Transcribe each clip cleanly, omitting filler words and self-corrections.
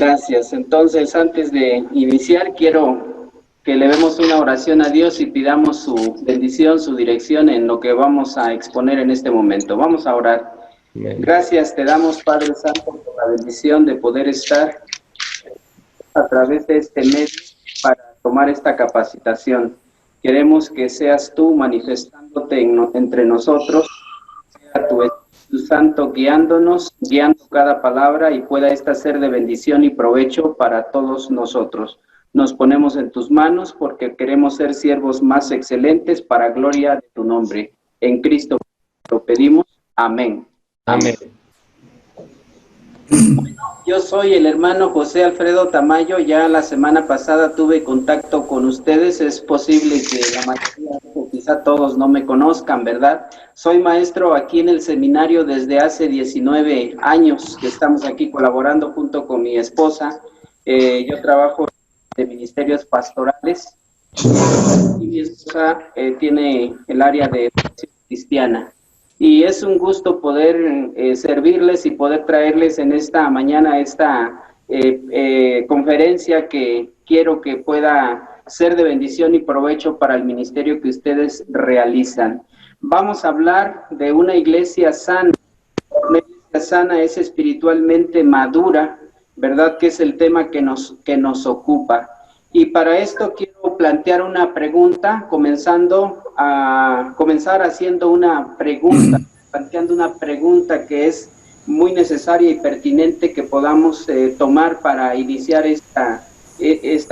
Gracias. Entonces, antes de iniciar, quiero que elevemos una oración a Dios y pidamos su bendición, su dirección en lo que vamos a exponer en este momento. Vamos a orar. Amén. Gracias te damos, Padre Santo, por la bendición de poder estar a través de este medio para tomar esta capacitación. Queremos que seas tú manifestándote entre nosotros, sea tu Espíritu Santo guiándonos, guiando cada palabra y pueda esta ser de bendición y provecho para todos nosotros. Nos ponemos en tus manos porque queremos ser siervos más excelentes para gloria de tu nombre. En Cristo lo pedimos. Amén. Amén. Yo soy el hermano José Alfredo Tamayo. Ya la semana pasada tuve contacto con ustedes. Es posible que la mayoría o quizá todos no me conozcan, ¿verdad? Soy maestro aquí en el seminario desde hace 19 años que estamos aquí colaborando junto con mi esposa. Yo trabajo de ministerios pastorales y mi esposa tiene el área de educación cristiana. Y es un gusto poder servirles y poder traerles en esta mañana esta conferencia que quiero que pueda ser de bendición y provecho para el ministerio que ustedes realizan. Vamos a hablar de una iglesia sana. Una iglesia sana es espiritualmente madura, ¿verdad? Que es el tema que nos ocupa. Y para esto quiero plantear una pregunta, comenzar haciendo una pregunta, planteando una pregunta que es muy necesaria y pertinente que podamos tomar para iniciar esta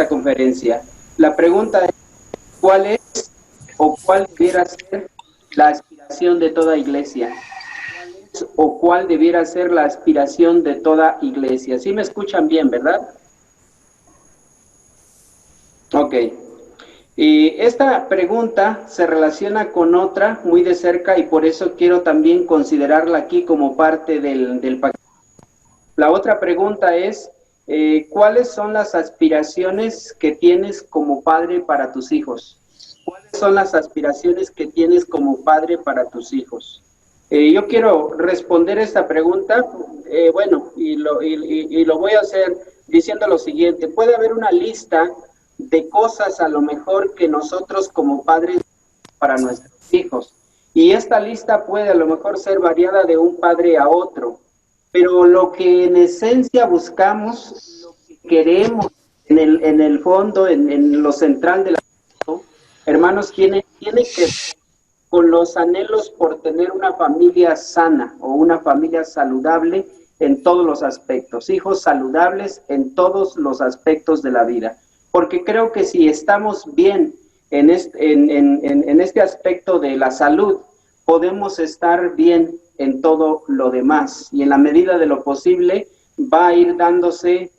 conferencia. La pregunta es, ¿cuál es o cuál debiera ser la aspiración de toda iglesia? ¿Cuál es o cuál debiera ser la aspiración de toda iglesia? ¿Sí me escuchan bien, verdad? Ok, y esta pregunta se relaciona con otra muy de cerca y por eso quiero también considerarla aquí como parte del paquete. La otra pregunta es, ¿cuáles son las aspiraciones que tienes como padre para tus hijos? ¿Cuáles son las aspiraciones que tienes como padre para tus hijos? Yo quiero responder esta pregunta, y lo voy a hacer diciendo lo siguiente. Puede haber una lista de cosas a lo mejor que nosotros como padres para nuestros hijos. Y esta lista puede a lo mejor ser variada de un padre a otro, pero lo que en esencia buscamos, lo que queremos en el fondo, en lo central de la vida, hermanos, tiene que ver con los anhelos por tener una familia sana o una familia saludable en todos los aspectos, hijos saludables en todos los aspectos de la vida. Porque creo que si estamos bien en este aspecto de la salud, podemos estar bien en todo lo demás. Y en la medida de lo posible va a ir dándose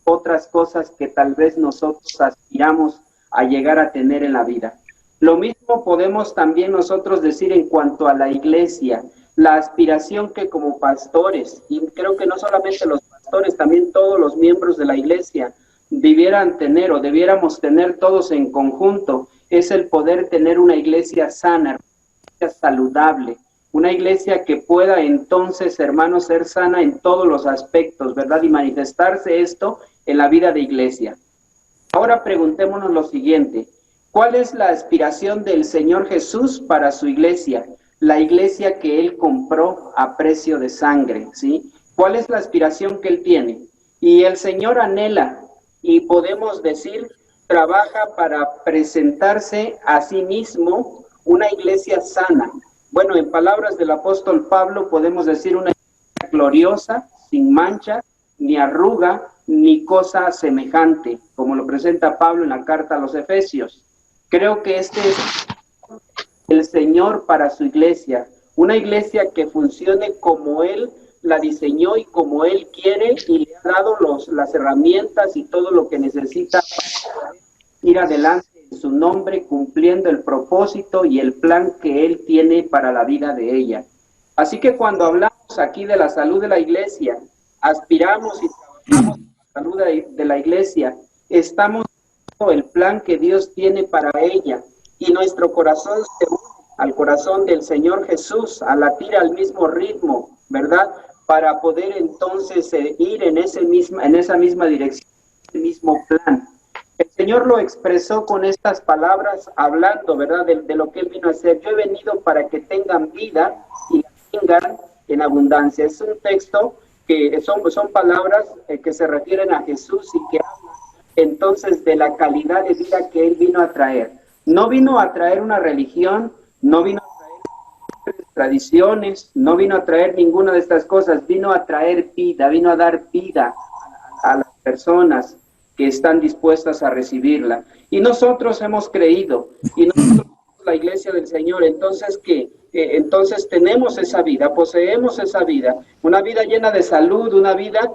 otras cosas que tal vez nosotros aspiramos a llegar a tener en la vida. Lo mismo podemos también nosotros decir en cuanto a la iglesia, la aspiración que como pastores, y creo que no solamente los pastores, también todos los miembros de la iglesia, debieran tener o debiéramos tener todos en conjunto, es el poder tener una iglesia sana, una iglesia saludable, una iglesia que pueda entonces, hermanos, ser sana en todos los aspectos, ¿verdad? Y manifestarse esto en la vida de iglesia. Ahora preguntémonos lo siguiente, ¿cuál es la aspiración del Señor Jesús para su iglesia? La iglesia que Él compró a precio de sangre, ¿sí? ¿Cuál es la aspiración que Él tiene? Y el Señor anhela, y podemos decir, trabaja para presentarse a sí mismo una iglesia sana. Bueno, en palabras del apóstol Pablo podemos decir una iglesia gloriosa, sin mancha, ni arruga, ni cosa semejante, como lo presenta Pablo en la carta a los Efesios. Creo que este es el Señor para su iglesia, una iglesia que funcione como Él la diseñó y como Él quiere y le ha dado las herramientas y todo lo que necesita para ir adelante en su nombre, cumpliendo el propósito y el plan que Él tiene para la vida de ella. Así que cuando hablamos aquí de la salud de la iglesia, aspiramos y trabajamos por la salud de la iglesia, estamos viendo el plan que Dios tiene para ella y nuestro corazón se une al corazón del Señor Jesús, a latir al mismo ritmo, ¿verdad? para poder entonces ir en esa misma dirección, ese mismo plan. El Señor lo expresó con estas palabras, hablando, ¿verdad?, de lo que Él vino a hacer. Yo he venido para que tengan vida y la tengan en abundancia. Es un texto que son palabras que se refieren a Jesús y que hablan entonces de la calidad de vida que Él vino a traer. No vino a traer una religión, no vino a traer tradiciones, no vino a traer ninguna de estas cosas, vino a traer vida, vino a dar vida a las personas que están dispuestas a recibirla. Y nosotros hemos creído, y nosotros somos la iglesia del Señor, entonces entonces tenemos esa vida, poseemos esa vida, una vida llena de salud, una vida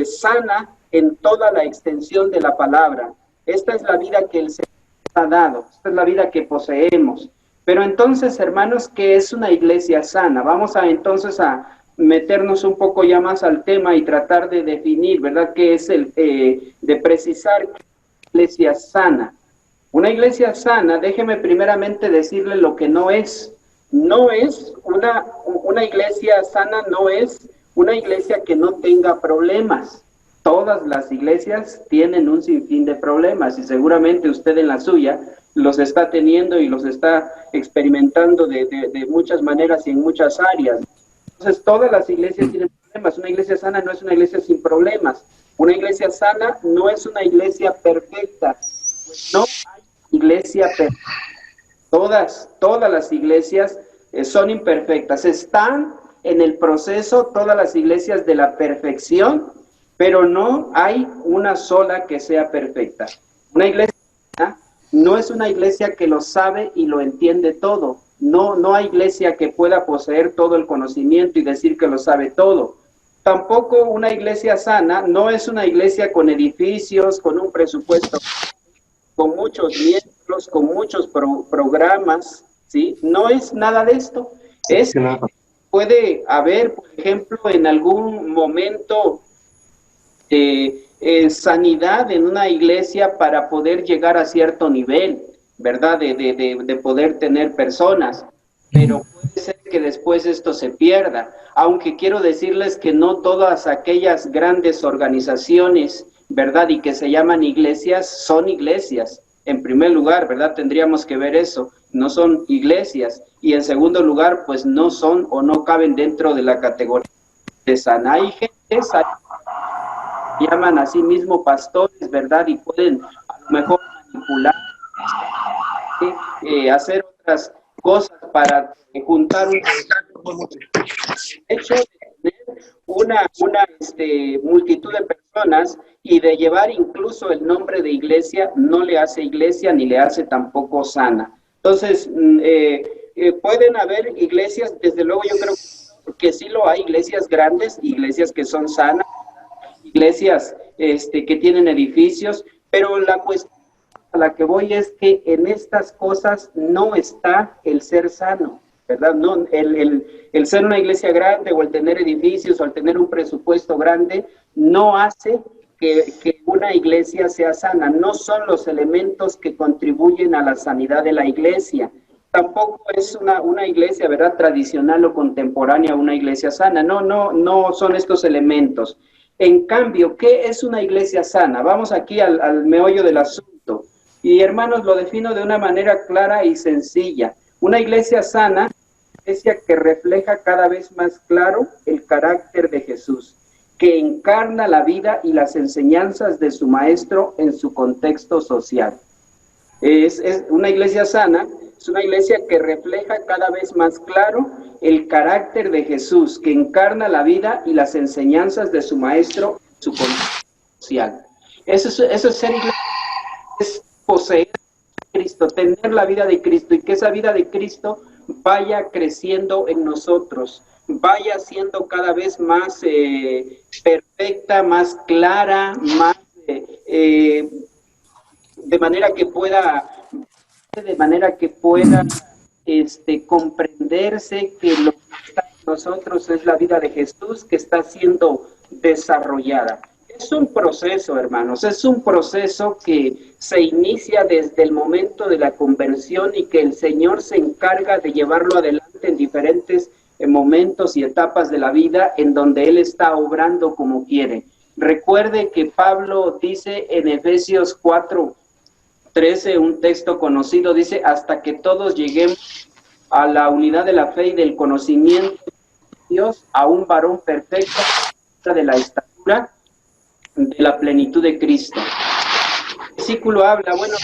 sana en toda la extensión de la palabra. Esta es la vida que el Señor ha dado, esta es la vida que poseemos. Pero entonces, hermanos, ¿qué es una iglesia sana? Vamos entonces a meternos un poco ya más al tema y tratar de definir, ¿verdad?, qué es de precisar qué es una iglesia sana. Una iglesia sana, déjeme primeramente decirle lo que no es. No es una iglesia sana, no es una iglesia que no tenga problemas. Todas las iglesias tienen un sinfín de problemas y seguramente usted en la suya los está teniendo y los está experimentando de muchas maneras y en muchas áreas. Entonces, todas las iglesias tienen problemas. Una iglesia sana no es una iglesia sin problemas. Una iglesia sana no es una iglesia perfecta. No hay iglesia perfecta. Todas las iglesias son imperfectas. Están en el proceso todas las iglesias de la perfección, pero no hay una sola que sea perfecta. Una iglesia sana no es una iglesia que lo sabe y lo entiende todo. No hay iglesia que pueda poseer todo el conocimiento y decir que lo sabe todo. Tampoco una iglesia sana no es una iglesia con edificios, con un presupuesto, con muchos miembros, con muchos programas, ¿sí? No es nada de esto. Puede haber, por ejemplo, en algún momento sanidad en una iglesia para poder llegar a cierto nivel, ¿verdad? De poder tener personas, pero puede ser que después esto se pierda, aunque quiero decirles que no todas aquellas grandes organizaciones, ¿verdad?, y que se llaman iglesias, son iglesias. En primer lugar, ¿verdad?, tendríamos que ver eso, no son iglesias, y en segundo lugar, pues no son o no caben dentro de la categoría de sana. Hay gente llaman a sí mismo pastores, ¿verdad?, y pueden a lo mejor manipular, hacer otras cosas para juntar un hecho de tener una multitud de personas y de llevar incluso el nombre de iglesia, no le hace iglesia ni le hace tampoco sana. Entonces, pueden haber iglesias, desde luego yo creo que sí lo hay, iglesias grandes, iglesias que son sanas, iglesias que tienen edificios, pero la cuestión a la que voy es que en estas cosas no está el ser sano, ¿verdad? No, el ser una iglesia grande o el tener edificios o el tener un presupuesto grande no hace que una iglesia sea sana. No son los elementos que contribuyen a la sanidad de la iglesia. Tampoco es una iglesia, ¿verdad?, tradicional o contemporánea, una iglesia sana. No son estos elementos. En cambio, ¿qué es una iglesia sana? Vamos aquí al meollo del asunto. Y hermanos, lo defino de una manera clara y sencilla. Una iglesia sana es una iglesia que refleja cada vez más claro el carácter de Jesús, que encarna la vida y las enseñanzas de su maestro en su contexto social. Es una iglesia sana, es una iglesia que refleja cada vez más claro el carácter de Jesús, que encarna la vida y las enseñanzas de su maestro en su contexto social. Eso es ser iglesia, es poseer a Cristo, tener la vida de Cristo y que esa vida de Cristo vaya creciendo en nosotros, vaya siendo cada vez más perfecta, más clara, más de manera que pueda comprenderse que lo que está en nosotros es la vida de Jesús que está siendo desarrollada. Es un proceso, hermanos, es un proceso que se inicia desde el momento de la conversión y que el Señor se encarga de llevarlo adelante en diferentes momentos y etapas de la vida en donde Él está obrando como quiere. Recuerde que Pablo dice en Efesios 4:13, un texto conocido, dice, hasta que todos lleguemos a la unidad de la fe y del conocimiento de Dios, a un varón perfecto de la estatura de la plenitud de Cristo. El versículo habla, bueno,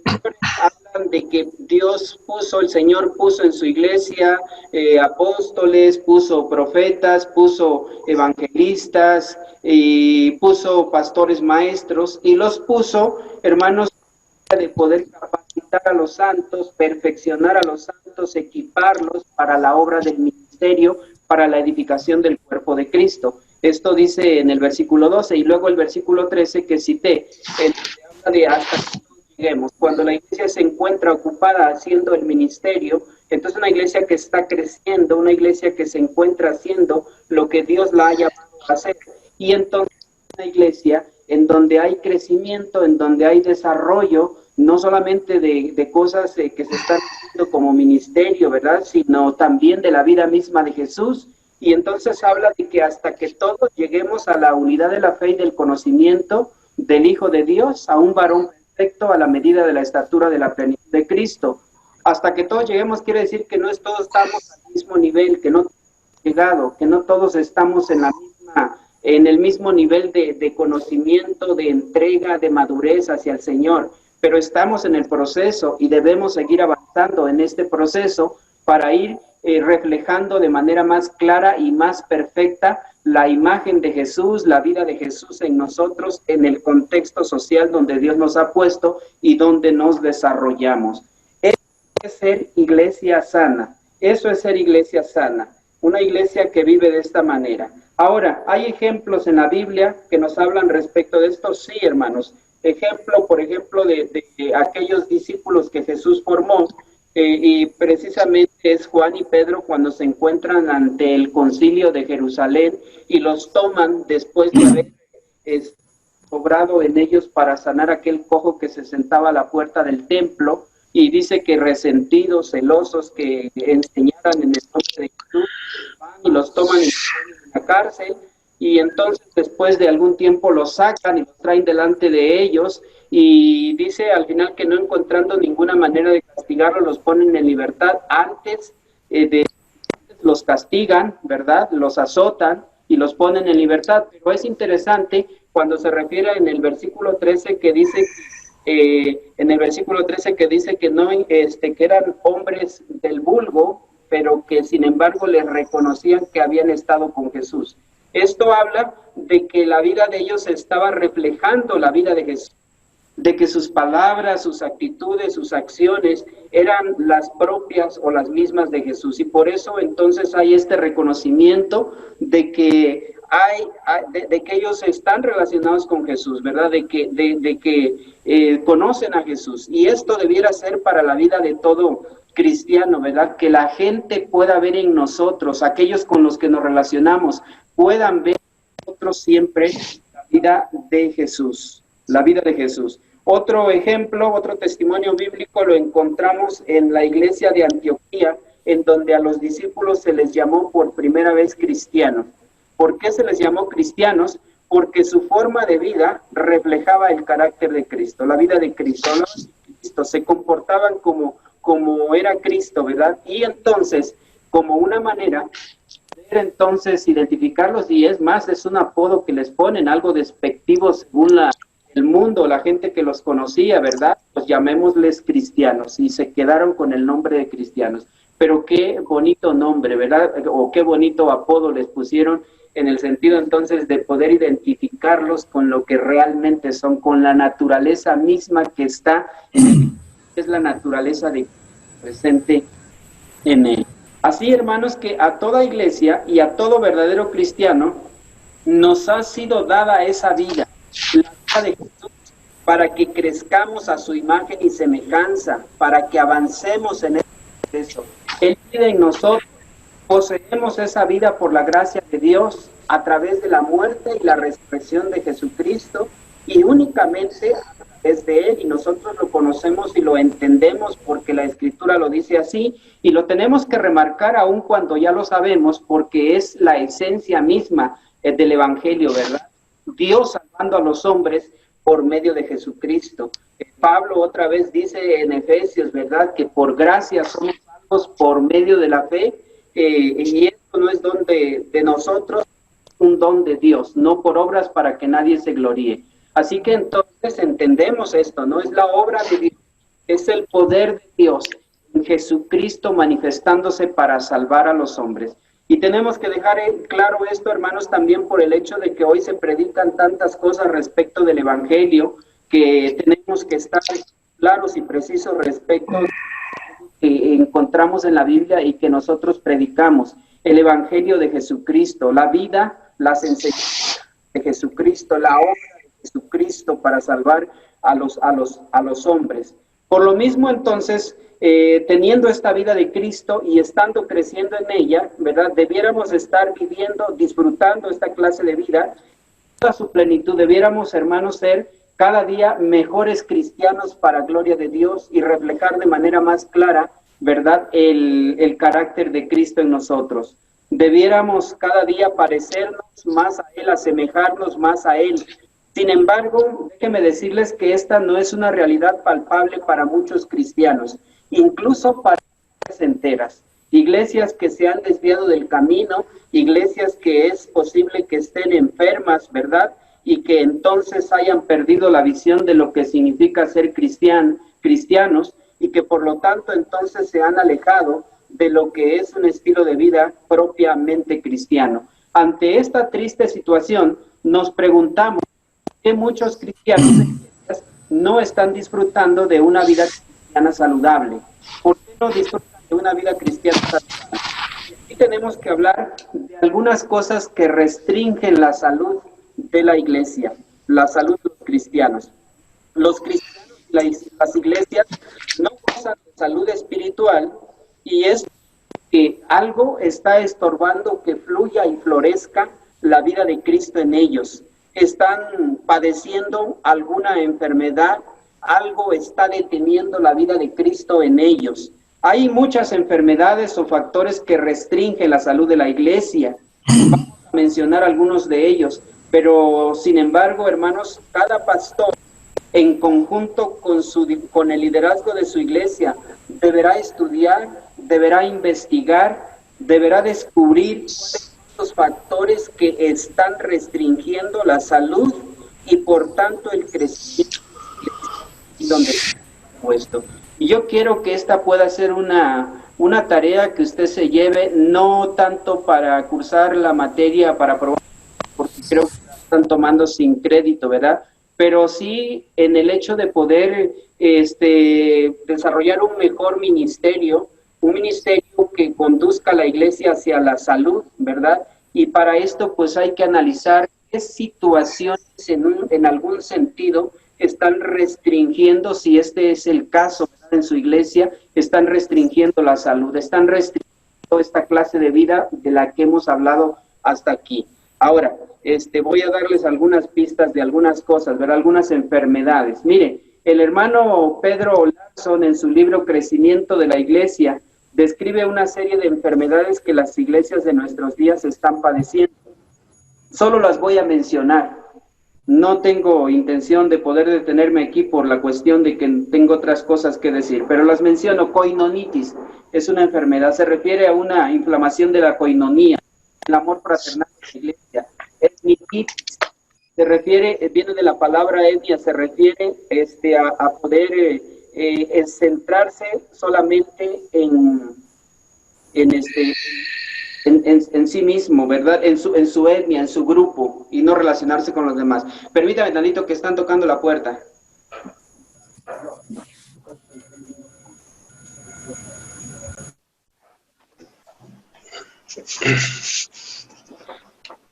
hablan de que Dios puso, el Señor puso en su iglesia apóstoles, puso profetas, puso evangelistas, y puso pastores maestros, y los puso, hermanos, de poder capacitar a los santos, perfeccionar a los santos, equiparlos para la obra del ministerio, para la edificación del cuerpo de Cristo. Esto dice en el versículo 12, y luego el versículo 13 que cité, habla de hasta que lleguemos. Cuando la iglesia se encuentra ocupada haciendo el ministerio, entonces una iglesia que está creciendo, una iglesia que se encuentra haciendo lo que Dios la ha llamado a hacer, y entonces una iglesia en donde hay crecimiento, en donde hay desarrollo, no solamente de cosas que se están haciendo como ministerio, ¿verdad?, sino también de la vida misma de Jesús. Y entonces habla de que hasta que todos lleguemos a la unidad de la fe y del conocimiento del Hijo de Dios, a un varón perfecto a la medida de la estatura de la plenitud de Cristo. Hasta que todos lleguemos quiere decir que no todos estamos al mismo nivel, que no todos hemos llegado, que no todos estamos en el mismo nivel de conocimiento, de entrega, de madurez hacia el Señor, pero estamos en el proceso y debemos seguir avanzando en este proceso para ir reflejando de manera más clara y más perfecta la imagen de Jesús, la vida de Jesús en nosotros, en el contexto social donde Dios nos ha puesto y donde nos desarrollamos. Eso es ser iglesia sana, eso es ser iglesia sana, una iglesia que vive de esta manera. Ahora, ¿hay ejemplos en la Biblia que nos hablan respecto de esto? Sí, hermanos. Ejemplo, por ejemplo, de aquellos discípulos que Jesús formó, y precisamente es Juan y Pedro cuando se encuentran ante el concilio de Jerusalén y los toman después de haber obrado en ellos para sanar aquel cojo que se sentaba a la puerta del templo, y dice que resentidos, celosos, que enseñaran en el nombre de Jesús, van y los toman y los ponen en la cárcel, y entonces después de algún tiempo los sacan y los traen delante de ellos, y dice al final que no encontrando ninguna manera de castigarlos, los ponen en libertad. Antes los castigan, ¿verdad? Los azotan y los ponen en libertad, pero es interesante cuando se refiere en el versículo 13 que dice que no, que eran hombres del vulgo, pero que sin embargo les reconocían que habían estado con Jesús. Esto habla de que la vida de ellos estaba reflejando la vida de Jesús, de que sus palabras, sus actitudes, sus acciones eran las propias o las mismas de Jesús, y por eso entonces hay este reconocimiento de que de que ellos están relacionados con Jesús, ¿verdad? De que conocen a Jesús, y esto debiera ser para la vida de todo cristiano, ¿verdad? Que la gente pueda ver en nosotros, aquellos con los que nos relacionamos, puedan ver en nosotros siempre la vida de Jesús, la vida de Jesús. Otro ejemplo, otro testimonio bíblico lo encontramos en la iglesia de Antioquía, en donde a los discípulos se les llamó por primera vez cristianos. ¿Por qué se les llamó cristianos? Porque su forma de vida reflejaba el carácter de Cristo, la vida de Cristo, ¿no? Cristo, se comportaban como era Cristo, ¿verdad? Y entonces, como una manera de entonces identificarlos, y es más, es un apodo que les ponen, algo despectivo según el mundo, la gente que los conocía, ¿verdad? Pues llamémosles cristianos, y se quedaron con el nombre de cristianos. Pero qué bonito nombre, ¿verdad? O qué bonito apodo les pusieron, en el sentido entonces de poder identificarlos con lo que realmente son, con la naturaleza misma que está en él, es la naturaleza de presente en él. Así, hermanos, que a toda iglesia y a todo verdadero cristiano nos ha sido dada esa vida, la vida de Jesús, para que crezcamos a su imagen y semejanza, para que avancemos en ese proceso. Él vive en nosotros, poseemos esa vida por la gracia de Dios a través de la muerte y la resurrección de Jesucristo, y únicamente a es de Él y nosotros lo conocemos y lo entendemos porque la Escritura lo dice así y lo tenemos que remarcar aun cuando ya lo sabemos porque es la esencia misma del Evangelio, ¿verdad? Dios salvando a los hombres por medio de Jesucristo. Pablo otra vez dice en Efesios, ¿verdad? Que por gracia somos salvos por medio de la fe y esto no es don de nosotros, un don de Dios, no por obras para que nadie se gloríe. Así que entonces entendemos esto, ¿no? Es la obra de Dios, es el poder de Dios en Jesucristo manifestándose para salvar a los hombres. Y tenemos que dejar claro esto, hermanos, también por el hecho de que hoy se predican tantas cosas respecto del Evangelio, que tenemos que estar claros y precisos respecto a lo que encontramos en la Biblia y que nosotros predicamos. El Evangelio de Jesucristo, la vida, las enseñanzas de Jesucristo, la obra de Jesucristo para salvar a los hombres. Por lo mismo, entonces, teniendo esta vida de Cristo y estando creciendo en ella, ¿verdad? Debiéramos estar viviendo, disfrutando esta clase de vida, toda su plenitud. Debiéramos, hermanos, ser cada día mejores cristianos para gloria de Dios y reflejar de manera más clara, ¿verdad?, el carácter de Cristo en nosotros. Debiéramos cada día parecernos más a Él, asemejarnos más a Él. Sin embargo, déjenme decirles que esta no es una realidad palpable para muchos cristianos, incluso para iglesias enteras. Iglesias que se han desviado del camino, iglesias que es posible que estén enfermas, ¿verdad?, y que entonces hayan perdido la visión de lo que significa ser cristianos, y que por lo tanto entonces se han alejado de lo que es un estilo de vida propiamente cristiano. Ante esta triste situación, nos preguntamos por qué muchos cristianos no están disfrutando de una vida cristiana saludable. ¿Por qué no disfrutan de una vida cristiana saludable? Aquí tenemos que hablar de algunas cosas que restringen la salud de la iglesia, la salud de los cristianos. Los cristianos y las iglesias no gozan de salud espiritual y es que algo está estorbando que fluya y florezca la vida de Cristo en ellos. Están padeciendo alguna enfermedad, algo está deteniendo la vida de Cristo en ellos. Hay muchas enfermedades o factores que restringen la salud de la iglesia. Vamos a mencionar algunos de ellos, pero sin embargo, hermanos, cada pastor en conjunto con el liderazgo de su iglesia deberá estudiar, deberá investigar, deberá descubrir los factores que están restringiendo la salud y por tanto el crecimiento donde está puesto. Y yo quiero que esta pueda ser una tarea que usted se lleve, no tanto para cursar la materia, para probar, porque creo que la están tomando sin crédito, ¿verdad? Pero sí en el hecho de poder desarrollar un mejor ministerio, un ministerio que conduzca a la iglesia hacia la salud, ¿verdad? Y para esto pues hay que analizar qué situaciones en algún sentido están restringiendo, si este es el caso, ¿verdad?, en su iglesia, están restringiendo la salud, están restringiendo esta clase de vida de la que hemos hablado hasta aquí. Ahora, voy a darles algunas pistas de algunas cosas, ¿verdad?, algunas enfermedades. Mire, el hermano Pedro Larson en su libro Crecimiento de la Iglesia describe una serie de enfermedades que las iglesias de nuestros días están padeciendo. Solo las voy a mencionar. No tengo intención de poder detenerme aquí por la cuestión de que tengo otras cosas que decir, pero las menciono. Coinonitis es una enfermedad, se refiere a una inflamación de la coinonía, el amor fraternal de la iglesia. Etnitis se refiere, viene de la palabra etnia, se refiere a poder centrarse solamente en sí mismo, ¿verdad? En su etnia, en su grupo, y no relacionarse con los demás. Permítame tantito que están tocando la puerta.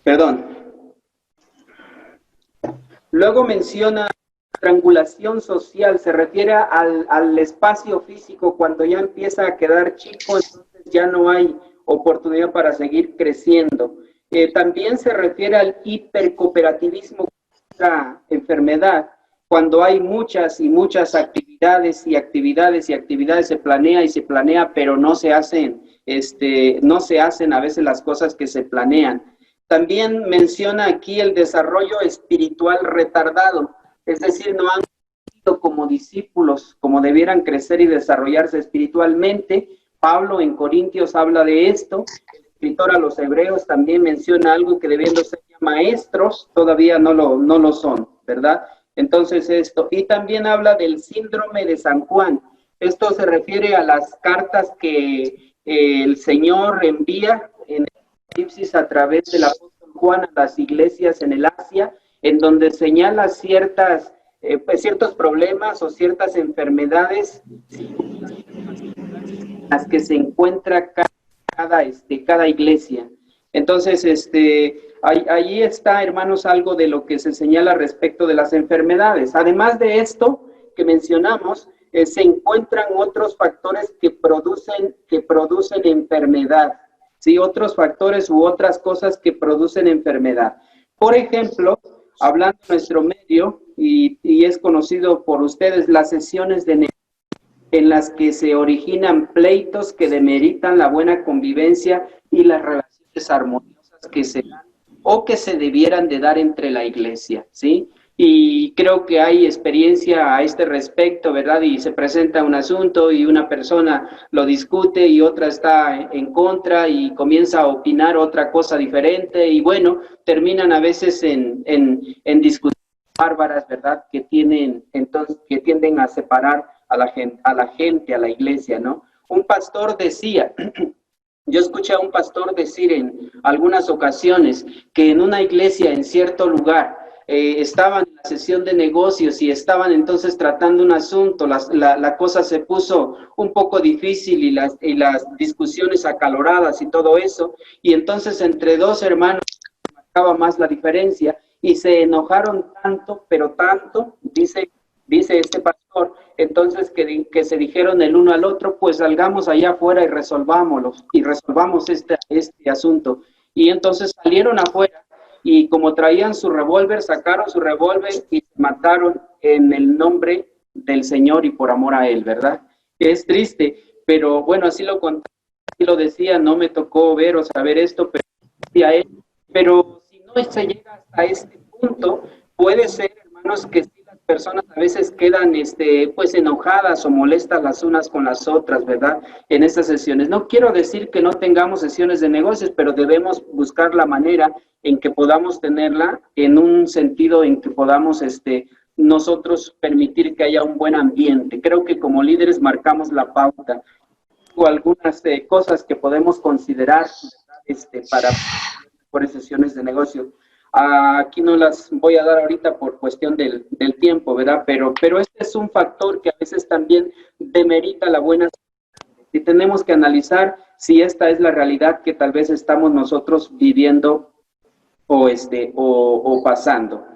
Perdón. Luego menciona triangulación social, se refiere al espacio físico. Cuando ya empieza a quedar chico, entonces ya no hay oportunidad para seguir creciendo. También se refiere al hipercooperativismo, otra enfermedad, cuando hay muchas y muchas actividades y actividades y actividades, se planea y se planea, pero no se hacen, no se hacen a veces las cosas que se planean. También menciona aquí el desarrollo espiritual retardado, es decir, no han crecido como discípulos, como debieran crecer y desarrollarse espiritualmente. Pablo en Corintios habla de esto, el escritor a los hebreos también menciona algo que debiendo ser maestros, todavía no lo son, ¿verdad? Entonces esto, y también habla del síndrome de San Juan. Esto se refiere a las cartas que el Señor envía en el Apocalipsis a través del apóstol Juan a las iglesias en el Asia, en donde señala ciertas, pues ciertos problemas o ciertas enfermedades en las que se encuentra cada iglesia. Entonces, allí está, hermanos, algo de lo que se señala respecto de las enfermedades. Además de esto que mencionamos, se encuentran otros factores que producen enfermedad, ¿sí? Otros factores u otras cosas que producen enfermedad. Por ejemplo, hablando de nuestro medio, y es conocido por ustedes, las sesiones de negocios, en las que se originan pleitos que demeritan la buena convivencia y las relaciones armoniosas que se dan o que se debieran de dar entre la iglesia, ¿sí? Y creo que hay experiencia a este respecto, ¿verdad? Y se presenta un asunto y una persona lo discute y otra está en contra y comienza a opinar otra cosa diferente y bueno, terminan a veces en discusiones bárbaras, ¿verdad? Que tienden a separar a la gente, a la iglesia, ¿no? Un pastor decía, yo escuché a un pastor decir en algunas ocasiones que en una iglesia en cierto lugar estaban en la sesión de negocios y estaban entonces tratando un asunto, la cosa se puso un poco difícil y las discusiones acaloradas y todo eso, y entonces entre dos hermanos marcaba más la diferencia y se enojaron tanto, pero tanto, dice este pastor, entonces que se dijeron el uno al otro, pues salgamos allá afuera y resolvamos este asunto. Y entonces salieron afuera y como traían su revólver, sacaron su revólver y se mataron en el nombre del Señor y por amor a Él, ¿verdad? Es triste, pero bueno, así lo conté, así lo decía, no me tocó ver o saber esto, pero decía él, pero si no se llega hasta este punto, puede ser, hermanos, que sí las personas a veces quedan pues enojadas o molestas las unas con las otras, ¿verdad? En estas sesiones. No quiero decir que no tengamos sesiones de negocios, pero debemos buscar la manera en que podamos tenerla en un sentido en que podamos nosotros permitir que haya un buen ambiente. Creo que como líderes marcamos la pauta. O algunas cosas que podemos considerar para mejores sesiones de negocio. Aquí no las voy a dar ahorita por cuestión del tiempo, ¿verdad? Pero este es un factor que a veces también demerita la buena. Y tenemos que analizar si esta es la realidad que tal vez estamos nosotros viviendo o pasando.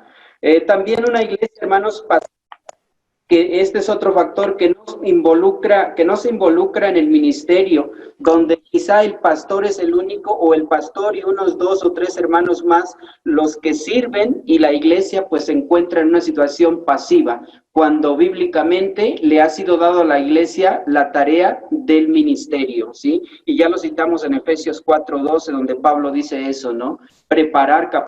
También una iglesia, hermanos, que este es otro factor que no se involucra en el ministerio, donde quizá el pastor es el único, o el pastor y unos 2 o 3 hermanos más los que sirven, y la iglesia pues se encuentra en una situación pasiva, cuando bíblicamente le ha sido dado a la iglesia la tarea del ministerio, ¿sí? Y ya lo citamos en Efesios 4:12, donde Pablo dice eso, ¿no? Preparar a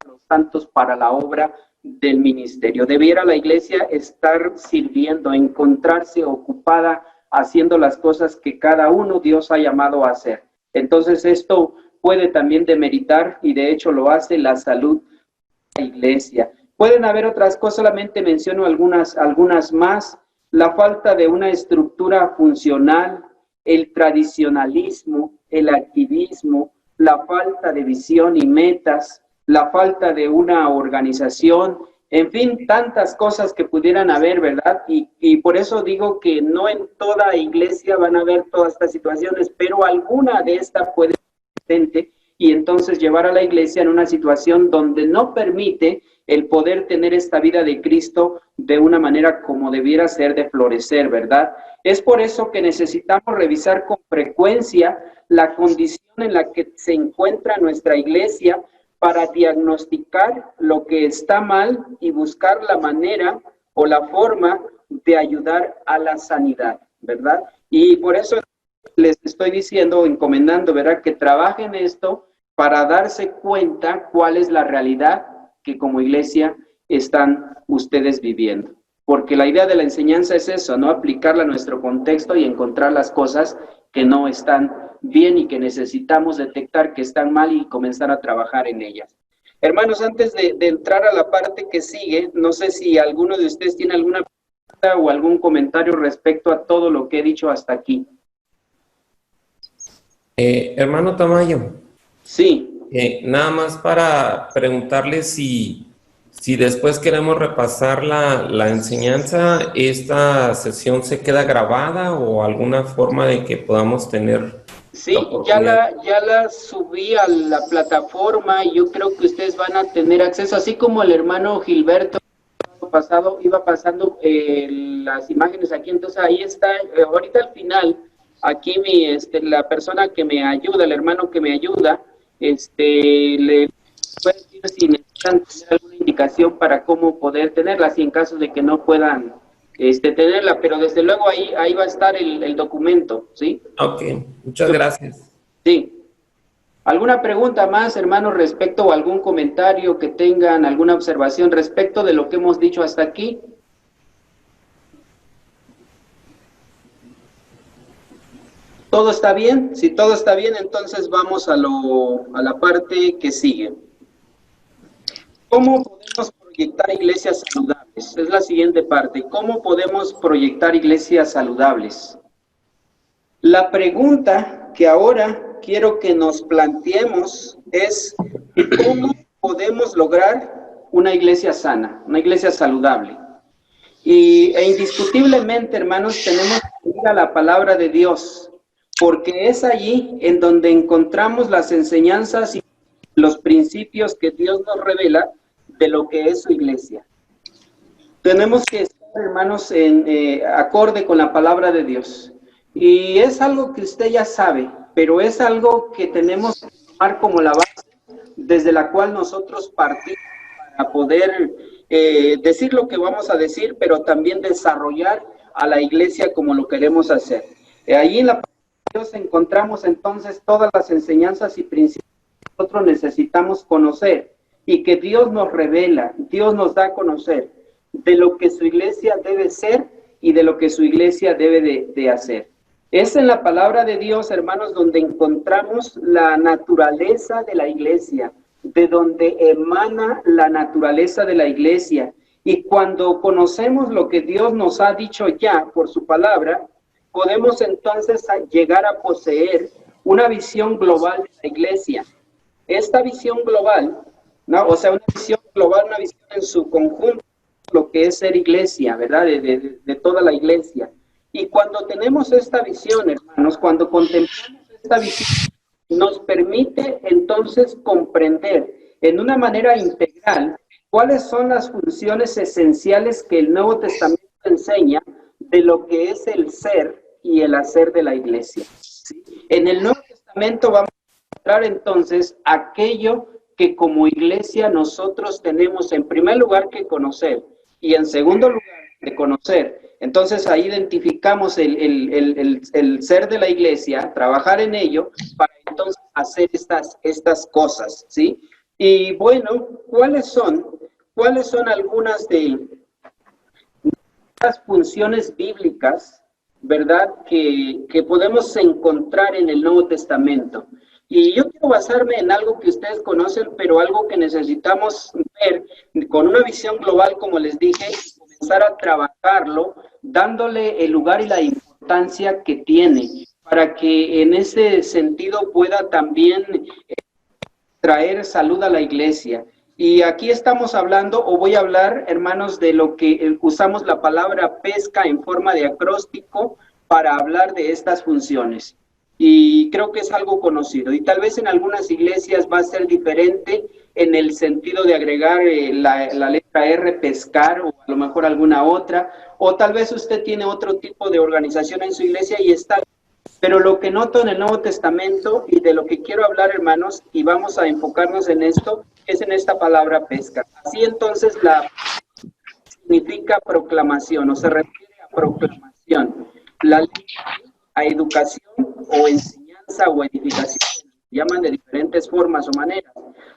los santos para la obra del ministerio. Debiera la iglesia estar sirviendo, encontrarse ocupada haciendo las cosas que cada uno Dios ha llamado a hacer. Entonces esto puede también demeritar, y de hecho lo hace, la salud de la iglesia. Pueden haber otras cosas, solamente menciono algunas más. La falta de una estructura funcional, el tradicionalismo, el activismo, la falta de visión y metas, la falta de una organización, en fin, tantas cosas que pudieran haber, ¿verdad? Y por eso digo que no en toda iglesia van a haber todas estas situaciones, pero alguna de estas puede ser presente y entonces llevar a la iglesia en una situación donde no permite el poder tener esta vida de Cristo de una manera como debiera ser de florecer, ¿verdad? Es por eso que necesitamos revisar con frecuencia la condición en la que se encuentra nuestra iglesia, para diagnosticar lo que está mal y buscar la manera o la forma de ayudar a la sanidad, ¿verdad? Y por eso les estoy diciendo, encomendando, ¿verdad?, que trabajen esto para darse cuenta cuál es la realidad que como iglesia están ustedes viviendo. Porque la idea de la enseñanza es eso, ¿no? Aplicarla a nuestro contexto y encontrar las cosas que no están bien y que necesitamos detectar que están mal y comenzar a trabajar en ellas. Hermanos, antes de entrar a la parte que sigue, no sé si alguno de ustedes tiene alguna pregunta o algún comentario respecto a todo lo que he dicho hasta aquí. Hermano Tamayo, Sí. nada más para preguntarle si después queremos repasar la enseñanza, ¿esta sesión se queda grabada o alguna forma de que podamos tener la Sí, oportunidad? ya la subí a la plataforma y yo creo que ustedes van a tener acceso, así como el hermano Gilberto pasado iba pasando las imágenes aquí, entonces ahí está, ahorita al final, aquí la persona que me ayuda, el hermano que me ayuda, le puede decir si necesitan tener alguna indicación para cómo poder tenerla, si en caso de que no puedan tenerla, pero desde luego ahí va a estar el documento, ¿sí? Ok, muchas gracias. Sí. ¿Alguna pregunta más, hermanos, respecto o algún comentario que tengan, alguna observación respecto de lo que hemos dicho hasta aquí? ¿Todo está bien? Si todo está bien, entonces vamos a la parte que sigue. ¿Cómo podemos proyectar iglesias saludables? Es la siguiente parte. ¿Cómo podemos proyectar iglesias saludables? La pregunta que ahora quiero que nos planteemos es ¿cómo podemos lograr una iglesia sana, una iglesia saludable? E indiscutiblemente, hermanos, tenemos que ir a la palabra de Dios, porque es allí en donde encontramos las enseñanzas y los principios que Dios nos revela de lo que es su iglesia. Tenemos que estar, hermanos, acorde con la palabra de Dios. Y es algo que usted ya sabe, pero es algo que tenemos que tomar como la base desde la cual nosotros partimos para poder decir lo que vamos a decir, pero también desarrollar a la iglesia como lo queremos hacer. Allí en la palabra de Dios encontramos entonces todas las enseñanzas y principios que nosotros necesitamos conocer y que Dios nos revela, Dios nos da a conocer de lo que su iglesia debe ser y de lo que su iglesia debe de hacer. Es en la palabra de Dios, hermanos, donde encontramos la naturaleza de la iglesia, de donde emana la naturaleza de la iglesia. Y cuando conocemos lo que Dios nos ha dicho ya por su palabra, podemos entonces llegar a poseer una visión global de la iglesia. Esta visión global, ¿no? O sea, una visión global, una visión en su conjunto, lo que es ser iglesia, ¿verdad? De toda la iglesia. Y cuando tenemos esta visión, hermanos, cuando contemplamos esta visión, nos permite entonces comprender en una manera integral cuáles son las funciones esenciales que el Nuevo Testamento enseña de lo que es el ser y el hacer de la iglesia. ¿Sí? En el Nuevo Testamento vamos a encontrar entonces aquello que como iglesia nosotros tenemos en primer lugar que conocer y en segundo lugar de conocer. Entonces ahí identificamos el ser de la iglesia, trabajar en ello para entonces hacer estas cosas, ¿sí? Y bueno, ¿cuáles son algunas de las funciones bíblicas, verdad, que podemos encontrar en el Nuevo Testamento? Y yo quiero basarme en algo que ustedes conocen, pero algo que necesitamos ver con una visión global, como les dije, y comenzar a trabajarlo, dándole el lugar y la importancia que tiene, para que en ese sentido pueda también traer salud a la iglesia. Y aquí estamos hablando, o voy a hablar, hermanos, de lo que usamos la palabra pesca en forma de acróstico para hablar de estas funciones. Y creo que es algo conocido. Y tal vez en algunas iglesias va a ser diferente en el sentido de agregar la letra R, pescar, o a lo mejor alguna otra. O tal vez usted tiene otro tipo de organización en su iglesia y está. Pero lo que noto en el Nuevo Testamento y de lo que quiero hablar, hermanos, y vamos a enfocarnos en esto, es en esta palabra pesca. Así entonces la significa proclamación o se refiere a proclamación. La letra E a educación o enseñanza o edificación, se llaman de diferentes formas o maneras.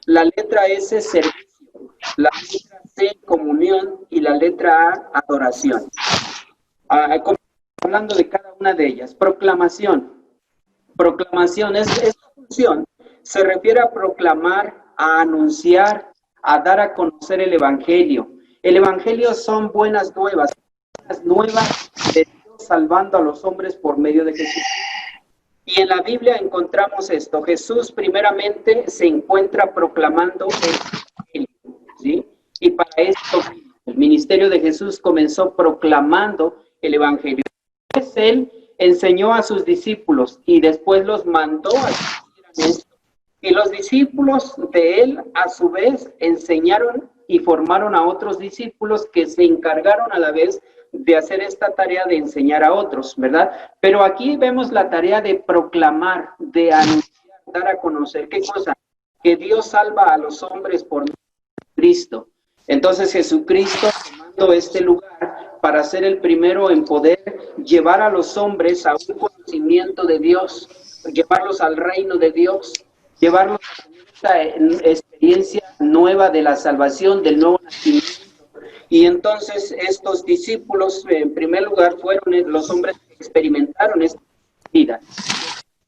La letra S, servicio. La letra C, comunión. Y la letra A, adoración. Hablando de cada una de ellas. Proclamación. Proclamación, esta función se refiere a proclamar, a anunciar, a dar a conocer el Evangelio. El Evangelio son buenas nuevas de Dios salvando a los hombres por medio de Jesús. Y en la Biblia encontramos esto. Jesús primeramente se encuentra proclamando el Evangelio, ¿sí? Y para esto el ministerio de Jesús comenzó proclamando el Evangelio. Entonces él enseñó a sus discípulos y después los mandó a que hicieran esto. Y los discípulos de él, a su vez, enseñaron y formaron a otros discípulos que se encargaron a la vez de hacer esta tarea de enseñar a otros, ¿verdad? Pero aquí vemos la tarea de proclamar, de anunciar, dar a conocer. ¿Qué cosa? Que Dios salva a los hombres por Cristo. Entonces Jesucristo tomando este lugar para ser el primero en poder llevar a los hombres a un conocimiento de Dios, llevarlos al reino de Dios, llevarlos a tener esta experiencia nueva de la salvación, del nuevo nacimiento. Y entonces estos discípulos, en primer lugar, fueron los hombres que experimentaron esta vida.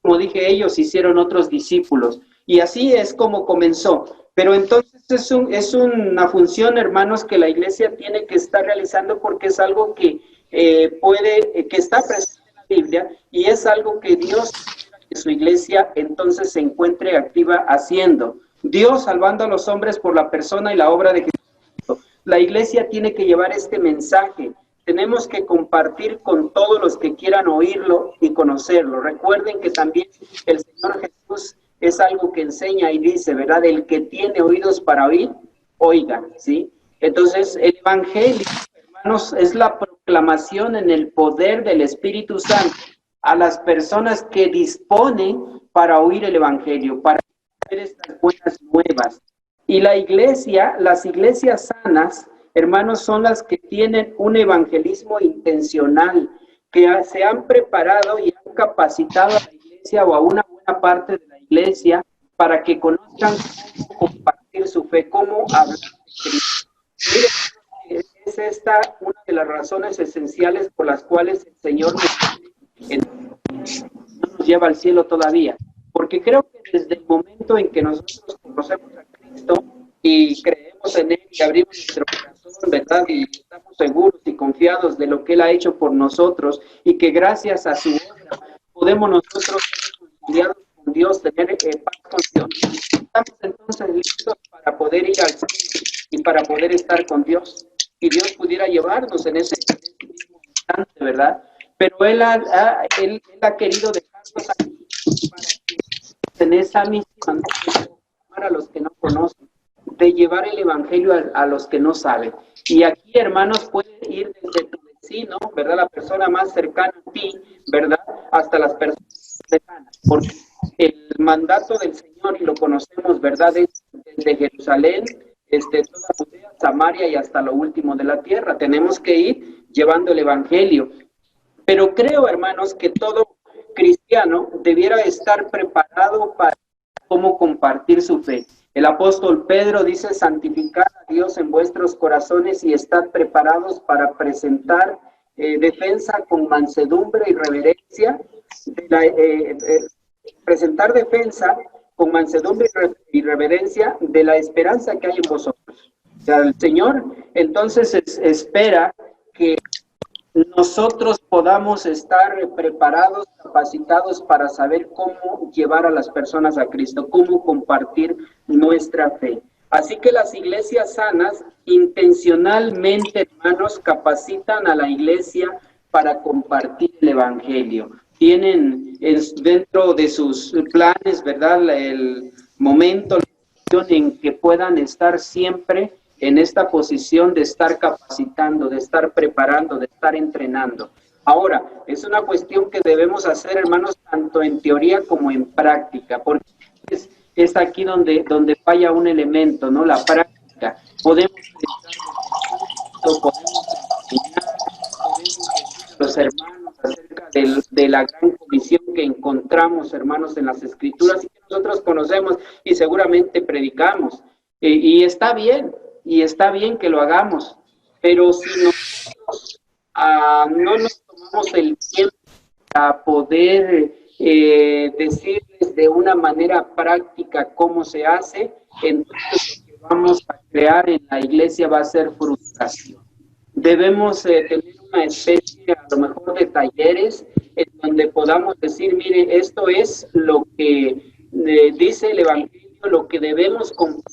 Como dije, ellos hicieron otros discípulos. Y así es como comenzó. Pero entonces es una función, hermanos, que la iglesia tiene que estar realizando porque es algo que que está presente en la Biblia y es algo que Dios quiere que su iglesia entonces se encuentre activa haciendo. Dios salvando a los hombres por la persona y la obra de Jesucristo. La iglesia tiene que llevar este mensaje. Tenemos que compartir con todos los que quieran oírlo y conocerlo. Recuerden que también el Señor Jesús es algo que enseña y dice, ¿verdad? El que tiene oídos para oír, oiga, ¿sí? Entonces, el Evangelio, hermanos, es la proclamación en el poder del Espíritu Santo a las personas que disponen para oír el Evangelio, para hacer estas buenas nuevas. Y la iglesia, las iglesias sanas, hermanos, son las que tienen un evangelismo intencional, que se han preparado y han capacitado a la iglesia o a una buena parte de la iglesia para que conozcan cómo compartir su fe, cómo hablar de Cristo. Miren, es esta una de las razones esenciales por las cuales el Señor no nos lleva al cielo todavía. Porque creo que desde el momento en que nosotros conocemos a Cristo y creemos en Él y abrimos nuestro corazón, ¿verdad? Y estamos seguros y confiados de lo que Él ha hecho por nosotros y que gracias a su obra podemos nosotros ser reconciliados con Dios, tener paz con Dios. Estamos entonces listos para poder ir al cielo y para poder estar con Dios. Y Dios pudiera llevarnos en ese mismo instante, ¿verdad? Pero Él ha querido dejarnos aquí para que en esa misión de amar a los que no conocen, de llevar el Evangelio a los que no saben. Y aquí, hermanos, puede ir desde tu vecino, ¿verdad? La persona más cercana a ti, ¿verdad? Hasta las personas cercanas. Porque el mandato del Señor, y lo conocemos, ¿verdad? Es desde Jerusalén, toda Judea, Samaria y hasta lo último de la tierra. Tenemos que ir llevando el Evangelio. Pero creo, hermanos, que todo cristiano debiera estar preparado para cómo compartir su fe. El apóstol Pedro dice, santificad a Dios en vuestros corazones y estad preparados para presentar defensa con mansedumbre y reverencia, presentar defensa con mansedumbre y reverencia de la esperanza que hay en vosotros. O sea, el Señor entonces espera que nosotros podamos estar preparados, capacitados para saber cómo llevar a las personas a Cristo, cómo compartir nuestra fe. Así que las iglesias sanas intencionalmente, hermanos, capacitan a la iglesia para compartir el Evangelio. Tienen dentro de sus planes, ¿verdad?, el momento en que puedan estar siempre en esta posición de estar capacitando, de estar preparando, de estar entrenando. Ahora, es una cuestión que debemos hacer, hermanos, tanto en teoría como en práctica, porque es aquí donde falla un elemento, ¿no? La práctica. Podemos encontramos, hermanos, en las Escrituras y que nosotros conocemos y seguramente predicamos. Y está bien que lo hagamos, pero si nosotros no nos tomamos el tiempo para poder decirles de una manera práctica cómo se hace, entonces lo que vamos a crear en la iglesia va a ser frustración. Debemos tener una especie, a lo mejor, de talleres en donde podamos decir, mire, esto es lo que dice el Evangelio, lo que debemos compartir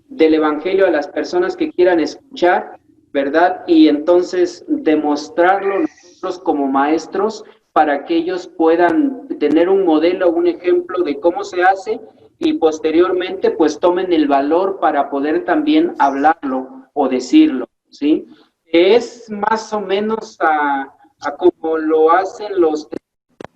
del Evangelio a las personas que quieran escuchar, ¿verdad? Y entonces demostrarlo nosotros como maestros para que ellos puedan tener un modelo, un ejemplo de cómo se hace y posteriormente pues tomen el valor para poder también hablarlo o decirlo, ¿sí? Es más o menos a como lo hacen los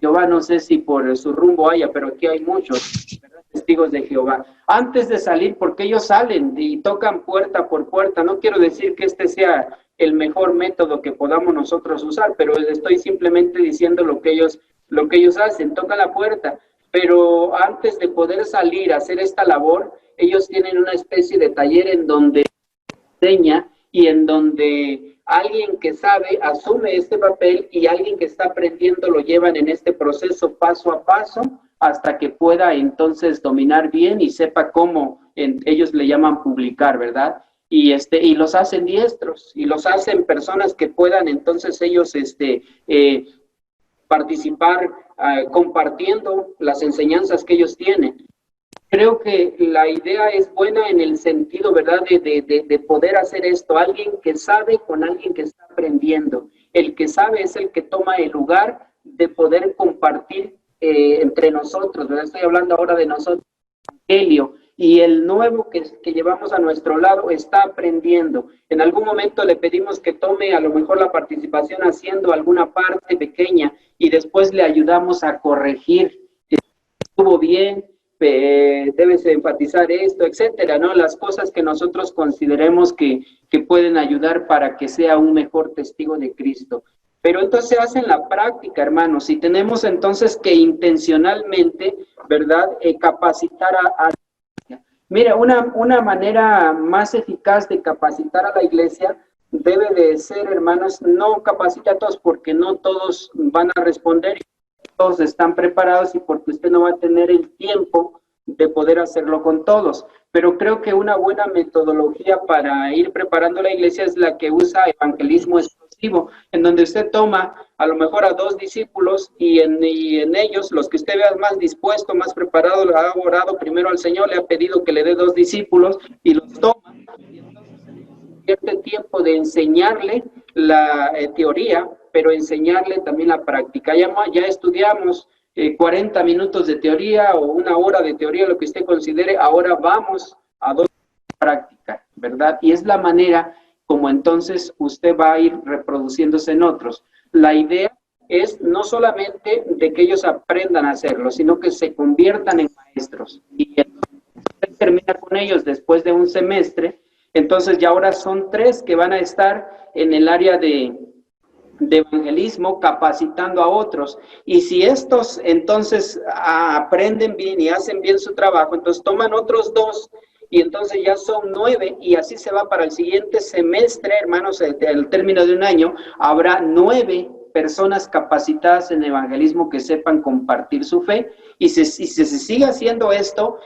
Jehová, no sé si por su rumbo haya, pero aquí hay muchos, ¿verdad? Testigos de Jehová. Antes de salir, porque ellos salen y tocan puerta por puerta, no quiero decir que este sea el mejor método que podamos nosotros usar, pero estoy simplemente diciendo lo que ellos hacen, tocan la puerta, pero antes de poder salir a hacer esta labor, ellos tienen una especie de taller en donde enseña y en donde alguien que sabe asume este papel y alguien que está aprendiendo lo llevan en este proceso paso a paso hasta que pueda entonces dominar bien y sepa cómo ellos le llaman publicar, ¿verdad? Y los hacen diestros y los hacen personas que puedan entonces ellos participar compartiendo las enseñanzas que ellos tienen. Creo que la idea es buena en el sentido, ¿verdad?, de poder hacer esto. Alguien que sabe con alguien que está aprendiendo. El que sabe es el que toma el lugar de poder compartir entre nosotros, ¿verdad? Estoy hablando ahora de nosotros, Evangelio, y el nuevo que llevamos a nuestro lado está aprendiendo. En algún momento le pedimos que tome a lo mejor la participación haciendo alguna parte pequeña y después le ayudamos a corregir. Estuvo bien, debes enfatizar esto, etcétera, ¿no? Las cosas que nosotros consideremos que pueden ayudar para que sea un mejor testigo de Cristo. Pero entonces se hace en la práctica, hermanos, y tenemos entonces que intencionalmente, ¿verdad?, capacitar a Mira, una manera más eficaz de capacitar a la iglesia debe de ser, hermanos, no capacita a todos porque no todos van a responder, todos están preparados y porque usted no va a tener el tiempo de poder hacerlo con todos. Pero creo que una buena metodología para ir preparando la iglesia es la que usa evangelismo explosivo, en donde usted toma a lo mejor a 2 discípulos y en ellos, los que usted vea más dispuesto, más preparado, le ha orado primero al Señor, le ha pedido que le dé 2 discípulos y los toma, y entonces invierte tiempo de enseñarle la teoría, pero enseñarle también la práctica. Ya estudiamos 40 minutos de teoría o 1 hora de teoría, lo que usted considere, ahora vamos a 2 práctica, ¿verdad? Y es la manera como entonces usted va a ir reproduciéndose en otros. La idea es no solamente de que ellos aprendan a hacerlo, sino que se conviertan en maestros. Y entonces usted termina con ellos después de un semestre, entonces ya ahora son 3 que van a estar en el área de evangelismo capacitando a otros, y si estos entonces aprenden bien y hacen bien su trabajo, entonces toman otros 2 y entonces ya son 9 y así se va para el siguiente semestre, hermanos, al término de un año habrá 9 personas capacitadas en evangelismo que sepan compartir su fe, y si se sigue haciendo esto,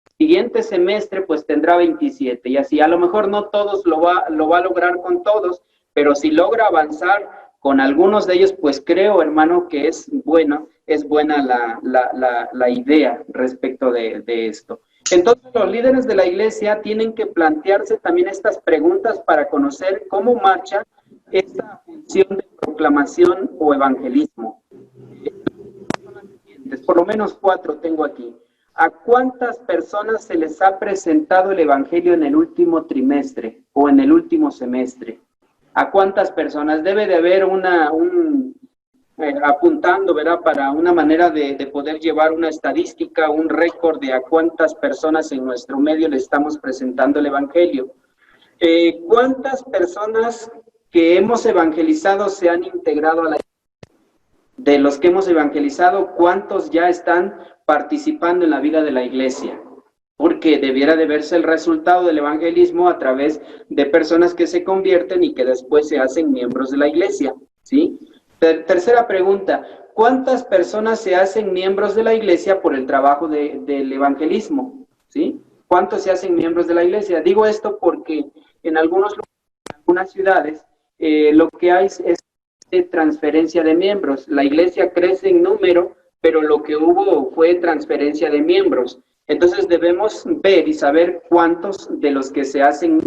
el siguiente semestre pues tendrá 27, y así a lo mejor no todos lo va a lograr con todos, pero si logra avanzar con algunos de ellos, pues creo, hermano, que es buena la idea respecto de esto. Entonces, los líderes de la iglesia tienen que plantearse también estas preguntas para conocer cómo marcha esta función de proclamación o evangelismo. Por lo menos 4 tengo aquí. ¿A cuántas personas se les ha presentado el evangelio en el último trimestre o en el último semestre? ¿A cuántas personas? Debe de haber apuntando, ¿verdad?, para una manera de poder llevar una estadística, un récord de a cuántas personas en nuestro medio le estamos presentando el evangelio. ¿Cuántas personas que hemos evangelizado se han integrado a la iglesia? De los que hemos evangelizado, ¿cuántos ya están participando en la vida de la iglesia? Porque debiera de verse el resultado del evangelismo a través de personas que se convierten y que después se hacen miembros de la iglesia, ¿sí? Tercera pregunta, ¿cuántas personas se hacen miembros de la iglesia por el trabajo del evangelismo? ¿Sí? ¿Cuántos se hacen miembros de la iglesia? Digo esto porque en algunos lugares, en algunas ciudades, lo que hay es transferencia de miembros. La iglesia crece en número, pero lo que hubo fue transferencia de miembros. Entonces debemos ver y saber cuántos de los que se hacen,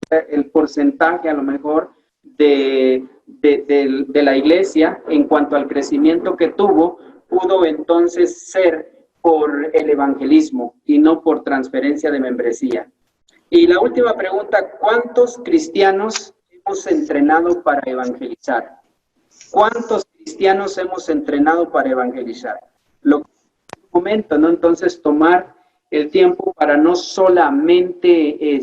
el porcentaje a lo mejor de la iglesia en cuanto al crecimiento que tuvo, pudo entonces ser por el evangelismo y no por transferencia de membresía. Y la última pregunta, ¿cuántos cristianos hemos entrenado para evangelizar? ¿Cuántos cristianos hemos entrenado para evangelizar? Lo que es un momento, ¿no? Entonces tomar el tiempo para no solamente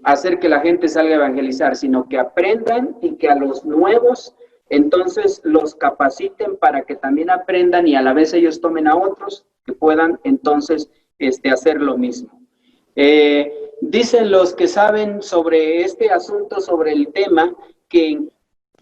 hacer que la gente salga a evangelizar, sino que aprendan y que a los nuevos entonces los capaciten para que también aprendan y a la vez ellos tomen a otros que puedan entonces hacer lo mismo. Dicen los que saben sobre este asunto, sobre el tema, que en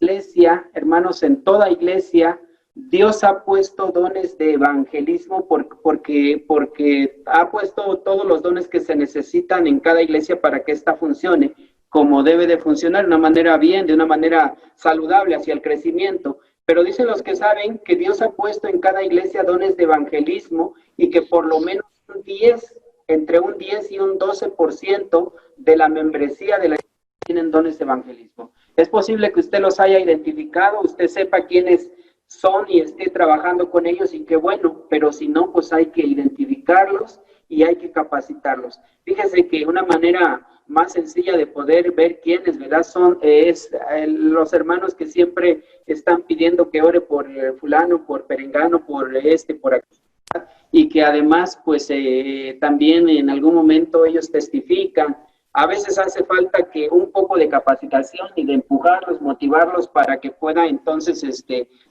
iglesia, hermanos, en toda iglesia, Dios ha puesto dones de evangelismo porque ha puesto todos los dones que se necesitan en cada iglesia para que ésta funcione como debe de funcionar, de una manera bien, de una manera saludable hacia el crecimiento. Pero dicen los que saben que Dios ha puesto en cada iglesia dones de evangelismo y que por lo menos entre un 10 y un 12% de la membresía de la iglesia tienen dones de evangelismo. Es posible que usted los haya identificado, usted sepa quiénes son y esté trabajando con ellos y qué bueno, pero si no, pues hay que identificarlos y hay que capacitarlos. Fíjese que una manera más sencilla de poder ver quiénes, ¿verdad? Es los hermanos que siempre están pidiendo que ore por fulano, por perengano, por aquí, y que además, pues también en algún momento ellos testifican. A veces hace falta que un poco de capacitación y de empujarlos, motivarlos para que pueda entonces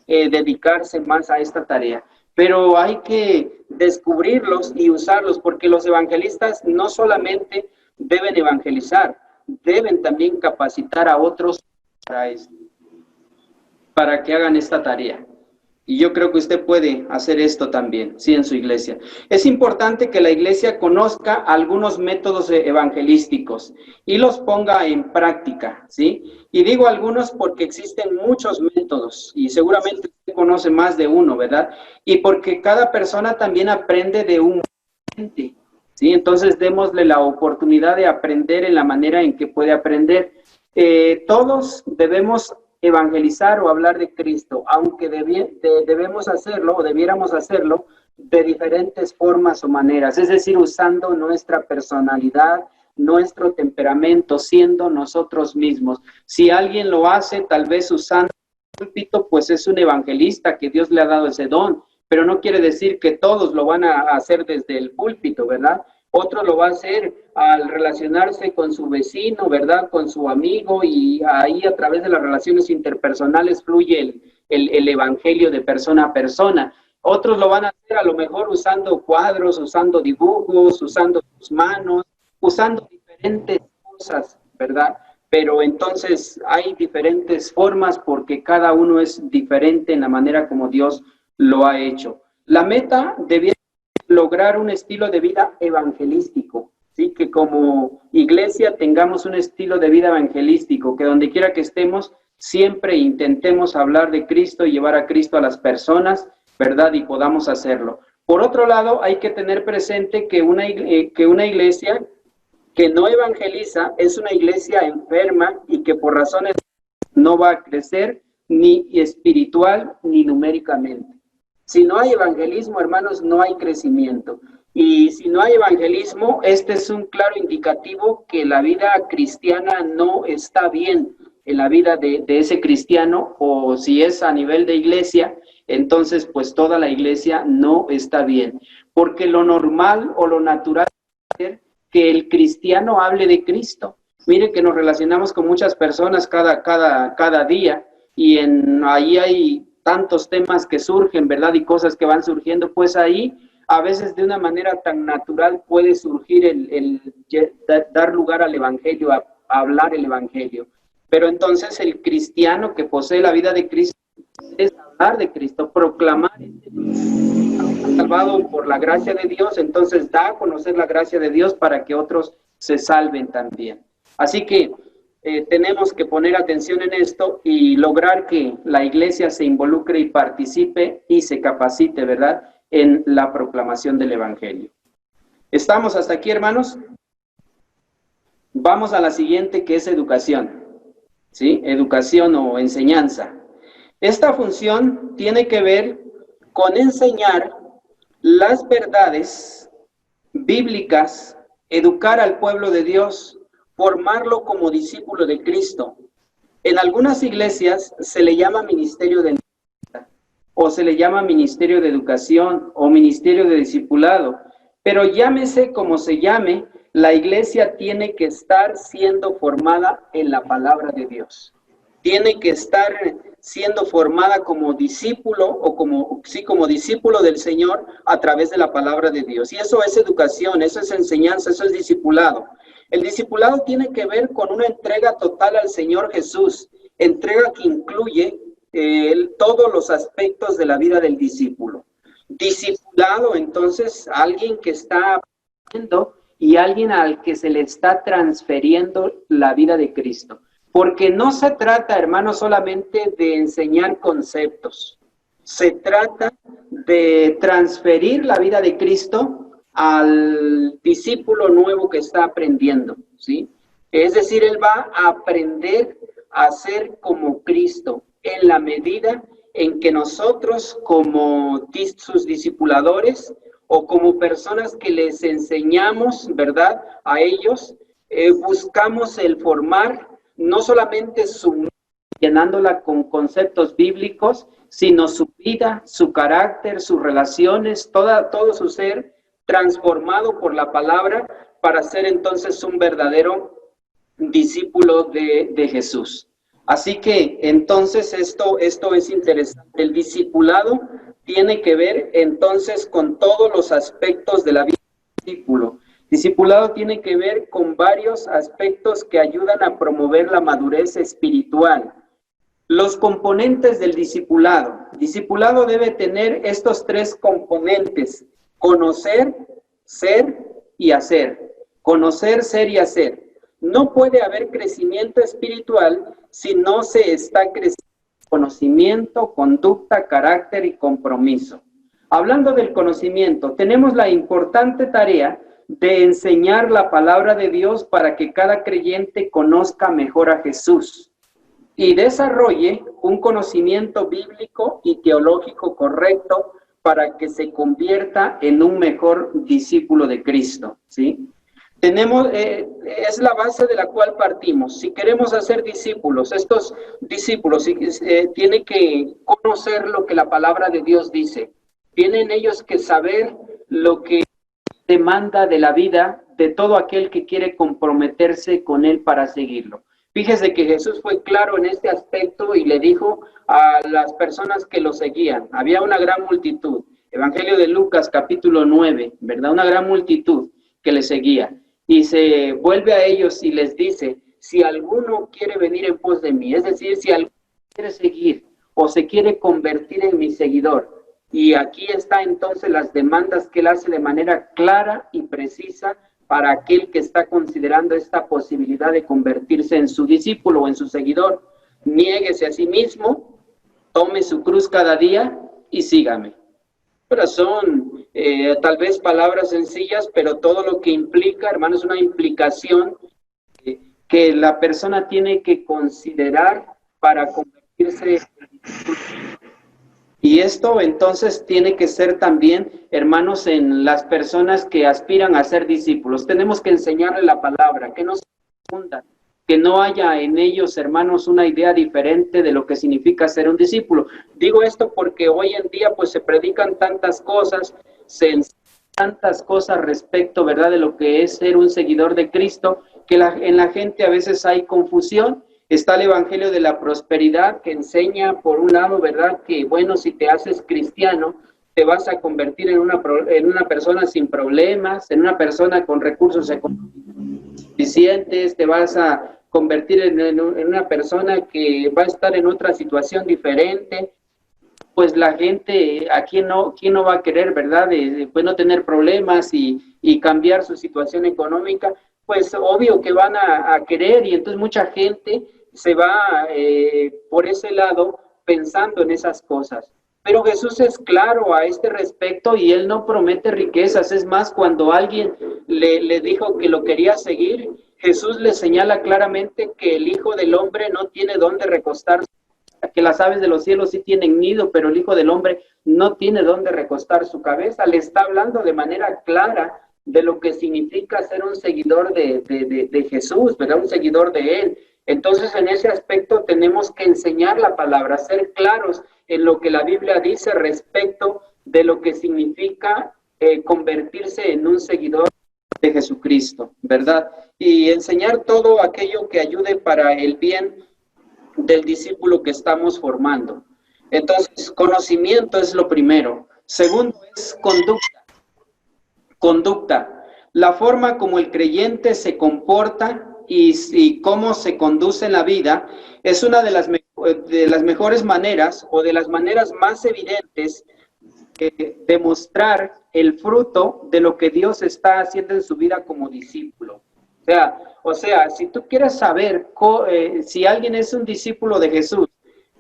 dedicarse más a esta tarea. Pero hay que descubrirlos y usarlos, porque los evangelistas no solamente deben evangelizar, deben también capacitar a otros para que hagan esta tarea. Y yo creo que usted puede hacer esto también, sí, en su iglesia. Es importante que la iglesia conozca algunos métodos evangelísticos y los ponga en práctica, ¿sí? Y digo algunos porque existen muchos métodos y seguramente usted conoce más de uno, ¿verdad? Y porque cada persona también aprende de un ente, ¿sí? Entonces démosle la oportunidad de aprender en la manera en que puede aprender. Todos debemos evangelizar o hablar de Cristo, aunque debemos hacerlo o debiéramos hacerlo de diferentes formas o maneras, es decir, usando nuestra personalidad, nuestro temperamento, siendo nosotros mismos. Si alguien lo hace, tal vez usando el púlpito, pues es un evangelista que Dios le ha dado ese don, pero no quiere decir que todos lo van a hacer desde el púlpito, ¿verdad? Otro lo va a hacer al relacionarse con su vecino, ¿verdad? Con su amigo, y ahí a través de las relaciones interpersonales fluye el evangelio de persona a persona. Otros lo van a hacer a lo mejor usando cuadros, usando dibujos, usando sus manos, usando diferentes cosas, ¿verdad? Pero entonces hay diferentes formas porque cada uno es diferente en la manera como Dios lo ha hecho. La meta debía lograr un estilo de vida evangelístico, ¿sí? Que como iglesia tengamos un estilo de vida evangelístico, que donde quiera que estemos, siempre intentemos hablar de Cristo y llevar a Cristo a las personas, ¿verdad? Y podamos hacerlo. Por otro lado, hay que tener presente que una iglesia que no evangeliza es una iglesia enferma y que por razones no va a crecer ni espiritual ni numéricamente. Si no hay evangelismo, hermanos, no hay crecimiento. Y si no hay evangelismo, este es un claro indicativo que la vida cristiana no está bien en la vida de ese cristiano, o si es a nivel de iglesia, entonces pues toda la iglesia no está bien. Porque lo normal o lo natural es que el cristiano hable de Cristo. Mire que nos relacionamos con muchas personas cada día, y ahí hay tantos temas que surgen, ¿verdad? Y cosas que van surgiendo, pues ahí a veces de una manera tan natural puede surgir dar lugar al Evangelio, a hablar el Evangelio. Pero entonces el cristiano que posee la vida de Cristo es hablar de Cristo, proclamar salvado por la gracia de Dios, entonces da a conocer la gracia de Dios para que otros se salven también. Así que tenemos que poner atención en esto y lograr que la iglesia se involucre y participe y se capacite, ¿verdad?, en la proclamación del Evangelio. ¿Estamos hasta aquí, hermanos? Vamos a la siguiente, que es educación, ¿sí? Educación o enseñanza. Esta función tiene que ver con enseñar las verdades bíblicas, educar al pueblo de Dios, formarlo como discípulo de Cristo. En algunas iglesias se le llama ministerio de o se le llama ministerio de educación o ministerio de discipulado, pero llámese como se llame, la iglesia tiene que estar siendo formada en la palabra de Dios. Tiene que estar siendo formada como discípulo o como discípulo del Señor a través de la palabra de Dios. Y eso es educación, eso es enseñanza, eso es discipulado. El discipulado tiene que ver con una entrega total al Señor Jesús, entrega que incluye todos los aspectos de la vida del discípulo. Discipulado, entonces, alguien que está aprendiendo y alguien al que se le está transfiriendo la vida de Cristo. Porque no se trata, hermanos, solamente de enseñar conceptos. Se trata de transferir la vida de Cristo al discípulo nuevo que está aprendiendo, ¿sí? Es decir, él va a aprender a ser como Cristo en la medida en que nosotros, como sus discipuladores o como personas que les enseñamos, ¿verdad?, a ellos, buscamos el formar no solamente su llenándola con conceptos bíblicos, sino su vida, su carácter, sus relaciones, todo su ser transformado por la palabra para ser entonces un verdadero discípulo de Jesús. Así que entonces esto es interesante. El discipulado tiene que ver entonces con todos los aspectos de la vida del discípulo. Discipulado tiene que ver con varios aspectos que ayudan a promover la madurez espiritual. Los componentes del discipulado. Discipulado debe tener estos tres componentes: conocer, ser y hacer. Conocer, ser y hacer. No puede haber crecimiento espiritual si no se está creciendo en conocimiento, conducta, carácter y compromiso. Hablando del conocimiento, tenemos la importante tarea de enseñar la palabra de Dios para que cada creyente conozca mejor a Jesús y desarrolle un conocimiento bíblico y teológico correcto para que se convierta en un mejor discípulo de Cristo, ¿sí? Es la base de la cual partimos. Si queremos hacer discípulos, estos discípulos tienen que conocer lo que la palabra de Dios dice. Tienen ellos que saber lo que demanda de la vida de todo aquel que quiere comprometerse con él para seguirlo. Fíjese que Jesús fue claro en este aspecto y le dijo a las personas que lo seguían. Había una gran multitud. Evangelio de Lucas, capítulo 9, ¿verdad? Una gran multitud que le seguía. Y se vuelve a ellos y les dice: si alguno quiere venir en pos de mí, es decir, si alguno quiere seguir o se quiere convertir en mi seguidor. Y aquí está entonces las demandas que él hace de manera clara y precisa para aquel que está considerando esta posibilidad de convertirse en su discípulo o en su seguidor. Niéguese a sí mismo, tome su cruz cada día y sígame. Pero son tal vez palabras sencillas, pero todo lo que implica, hermanos, es una implicación que la persona tiene que considerar para convertirse en discípulo. Y esto entonces tiene que ser también, hermanos, en las personas que aspiran a ser discípulos. Tenemos que enseñarle la palabra, que no se confundan, que no haya en ellos, hermanos, una idea diferente de lo que significa ser un discípulo. Digo esto porque hoy en día pues se predican tantas cosas, se enseñan tantas cosas respecto, ¿verdad?, de lo que es ser un seguidor de Cristo, que en la gente a veces hay confusión Está el Evangelio de la Prosperidad, que enseña, por un lado, ¿verdad?, que, bueno, si te haces cristiano, te vas a convertir en una persona sin problemas, en una persona con recursos económicos suficientes, te vas a convertir en una persona que va a estar en otra situación diferente. Pues la gente, ¿a quién no va a querer, verdad? Pues no tener problemas y cambiar su situación económica, pues obvio que van a querer, y entonces mucha gente se va por ese lado pensando en esas cosas. Pero Jesús es claro a este respecto y Él no promete riquezas. Es más, cuando alguien le dijo que lo quería seguir, Jesús le señala claramente que el Hijo del Hombre no tiene dónde recostarse, que las aves de los cielos sí tienen nido, pero el Hijo del Hombre no tiene dónde recostar su cabeza. Le está hablando de manera clara de lo que significa ser un seguidor de Jesús, ¿verdad? Un seguidor de Él. Entonces, en ese aspecto tenemos que enseñar la palabra, ser claros en lo que la Biblia dice respecto de lo que significa convertirse en un seguidor de Jesucristo, ¿verdad? Y enseñar todo aquello que ayude para el bien del discípulo que estamos formando. Entonces, conocimiento es lo primero. Segundo es conducta. Conducta. La forma como el creyente se comporta y cómo se conduce en la vida es una de las mejores maneras o de las maneras más evidentes de mostrar el fruto de lo que Dios está haciendo en su vida como discípulo. O sea, si tú quieres saber si alguien es un discípulo de Jesús,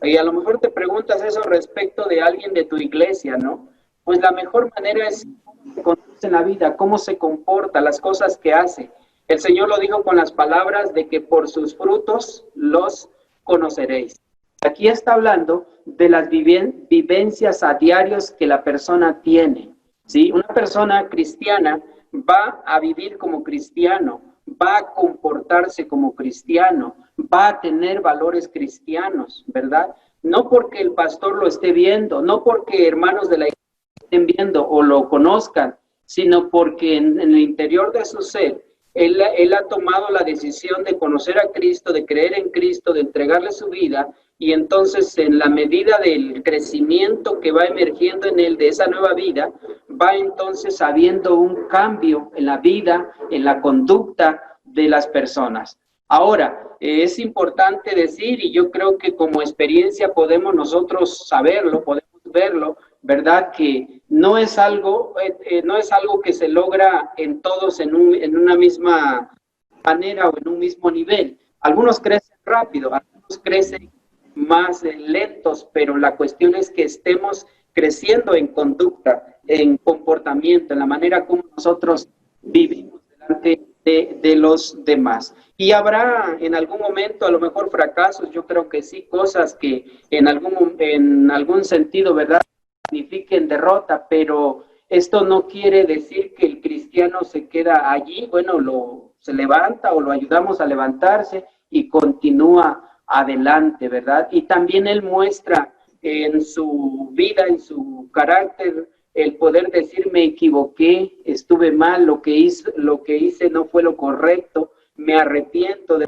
y a lo mejor te preguntas eso respecto de alguien de tu iglesia, ¿no? Pues la mejor manera es cómo se conduce en la vida, cómo se comporta, las cosas que hace. El Señor lo dijo con las palabras de que por sus frutos los conoceréis. Aquí está hablando de las vivencias a diarios que la persona tiene, ¿sí? Una persona cristiana va a vivir como cristiano, va a comportarse como cristiano, va a tener valores cristianos, ¿verdad? No porque el pastor lo esté viendo, no porque hermanos de la iglesia estén viendo o lo conozcan, sino porque en el interior de su ser, él ha tomado la decisión de conocer a Cristo, de creer en Cristo, de entregarle su vida, y entonces en la medida del crecimiento que va emergiendo en él de esa nueva vida, va entonces habiendo un cambio en la vida, en la conducta de las personas. Ahora, es importante decir, y yo creo que como experiencia podemos nosotros saberlo, podemos verlo, ¿verdad? Que no es algo que se logra en todos en una misma manera o en un mismo nivel. Algunos crecen rápido, algunos crecen más lentos, pero la cuestión es que estemos creciendo en conducta, en comportamiento, en la manera como nosotros vivimos delante de los demás. Y habrá en algún momento a lo mejor fracasos, yo creo que sí, cosas que en algún sentido, ¿verdad?, signifiquen derrota, pero esto no quiere decir que el cristiano se queda allí. Bueno, se levanta o lo ayudamos a levantarse y continúa adelante, ¿verdad? Y también él muestra en su vida, en su carácter, el poder decir: me equivoqué, estuve mal, lo que hice no fue lo correcto, me arrepiento.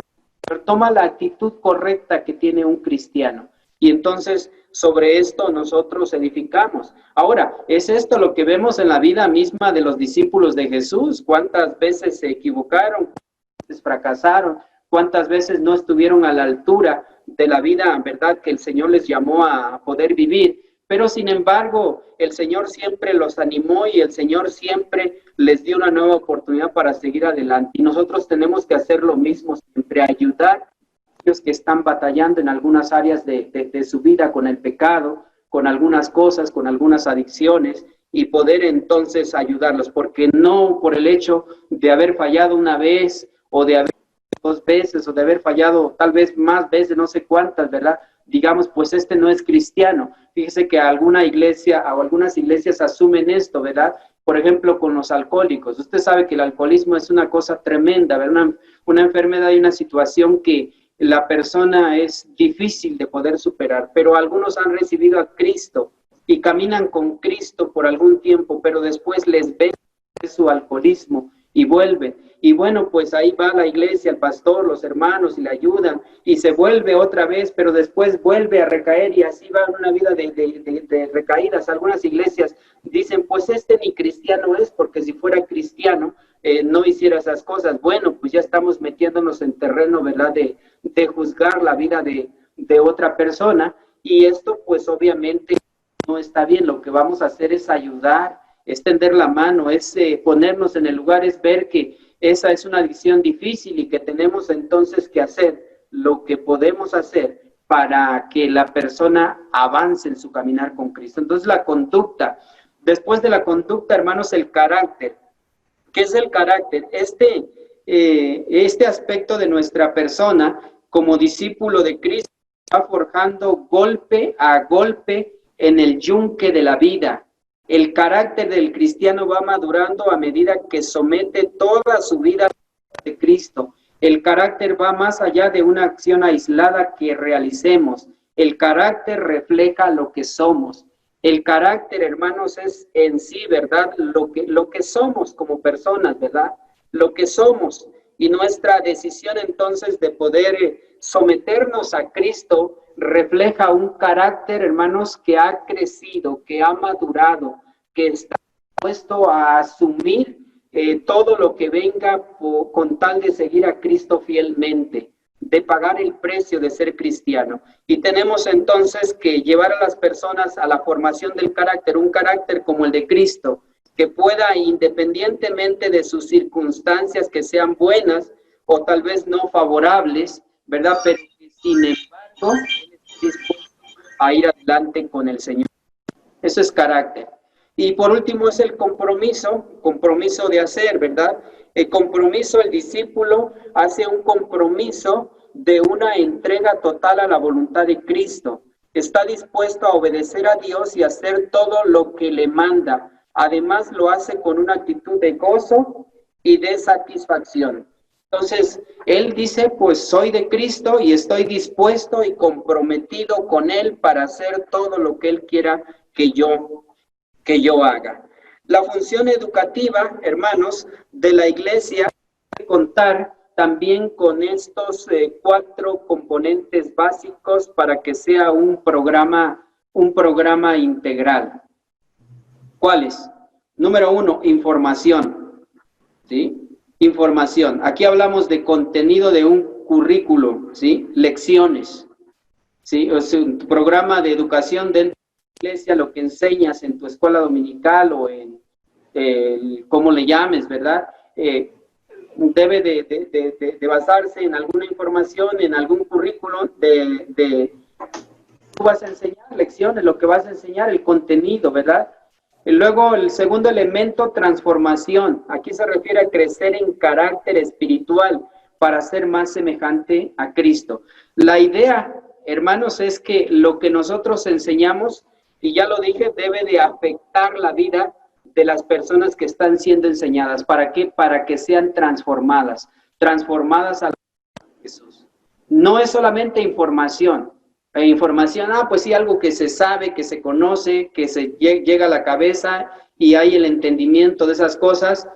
Toma la actitud correcta que tiene un cristiano. Y entonces sobre esto nosotros edificamos. Ahora, ¿es esto lo que vemos en la vida misma de los discípulos de Jesús? ¿Cuántas veces se equivocaron? ¿Cuántas veces fracasaron? ¿Cuántas veces no estuvieron a la altura de la vida, verdad, que el Señor les llamó a poder vivir? Pero sin embargo, el Señor siempre los animó y el Señor siempre les dio una nueva oportunidad para seguir adelante. Y nosotros tenemos que hacer lo mismo, siempre ayudar a aquellos que están batallando en algunas áreas de su vida con el pecado, con algunas cosas, con algunas adicciones, y poder entonces ayudarlos, porque no por el hecho de haber fallado una vez o de haber 2 veces o de haber fallado tal vez más veces, no sé cuántas, ¿verdad? Digamos, pues este no es cristiano. Fíjese que alguna iglesia o algunas iglesias asumen esto, ¿verdad? Por ejemplo, con los alcohólicos. Usted sabe que el alcoholismo es una cosa tremenda, ¿verdad? Una enfermedad y una situación que la persona es difícil de poder superar, pero algunos han recibido a Cristo y caminan con Cristo por algún tiempo, pero después les ven su alcoholismo y vuelve. Y bueno, pues ahí va la iglesia, el pastor, los hermanos y le ayudan y se vuelve otra vez, pero después vuelve a recaer y así va una vida de recaídas. Algunas iglesias dicen, pues este ni cristiano es, porque si fuera cristiano no hiciera esas cosas. Bueno, pues ya estamos metiéndonos en terreno, ¿verdad?, de juzgar la vida de otra persona, y esto pues obviamente no está bien. Lo que vamos a hacer es ayudar, es tender la mano, es ponernos en el lugar, es ver que esa es una decisión difícil y que tenemos entonces que hacer lo que podemos hacer para que la persona avance en su caminar con Cristo. Entonces la conducta, después de la conducta, hermanos, el carácter. ¿Qué es el carácter? Este aspecto de nuestra persona como discípulo de Cristo va forjando golpe a golpe en el yunque de la vida. El carácter del cristiano va madurando a medida que somete toda su vida a Cristo. El carácter va más allá de una acción aislada que realicemos. El carácter refleja lo que somos. El carácter, hermanos, es en sí, ¿verdad?, lo que somos como personas, ¿verdad? Lo que somos. Y nuestra decisión entonces de poder someternos a Cristo refleja un carácter, hermanos, que ha crecido, que ha madurado, que está dispuesto a asumir todo lo que venga con tal de seguir a Cristo fielmente, de pagar el precio de ser cristiano. Y tenemos entonces que llevar a las personas a la formación del carácter, un carácter como el de Cristo, que pueda, independientemente de sus circunstancias, que sean buenas o tal vez no favorables, ¿verdad?, pero que sin embargo es dispuesto a ir adelante con el Señor. Eso es carácter. Y por último es el compromiso de hacer, ¿verdad? El compromiso, el discípulo hace un compromiso de una entrega total a la voluntad de Cristo. Está dispuesto a obedecer a Dios y hacer todo lo que le manda. Además lo hace con una actitud de gozo y de satisfacción. Entonces, él dice, pues soy de Cristo y estoy dispuesto y comprometido con él para hacer todo lo que él quiera que yo haga. La función educativa, hermanos, de la iglesia debe contar también con estos 4 componentes básicos para que sea un programa integral. ¿Cuáles? Número 1, información. ¿Sí? Información. Aquí hablamos de contenido de un currículo, ¿sí? Lecciones. ¿Sí? O sea, un programa de educación dentro de la iglesia, lo que enseñas en tu escuela dominical o en cómo le llames, ¿verdad? Debe de basarse en alguna información, en algún currículo tú vas a enseñar lecciones, lo que vas a enseñar, el contenido, ¿verdad? Y luego el segundo elemento, transformación. Aquí se refiere a crecer en carácter espiritual para ser más semejante a Cristo. La idea, hermanos, es que lo que nosotros enseñamos, y ya lo dije, debe de afectar la vida de las personas que están siendo enseñadas. ¿Para qué? Para que sean transformadas a Jesús. No es solamente información. Información, pues sí, algo que se sabe, que se conoce, que se llega a la cabeza y hay el entendimiento de esas cosas,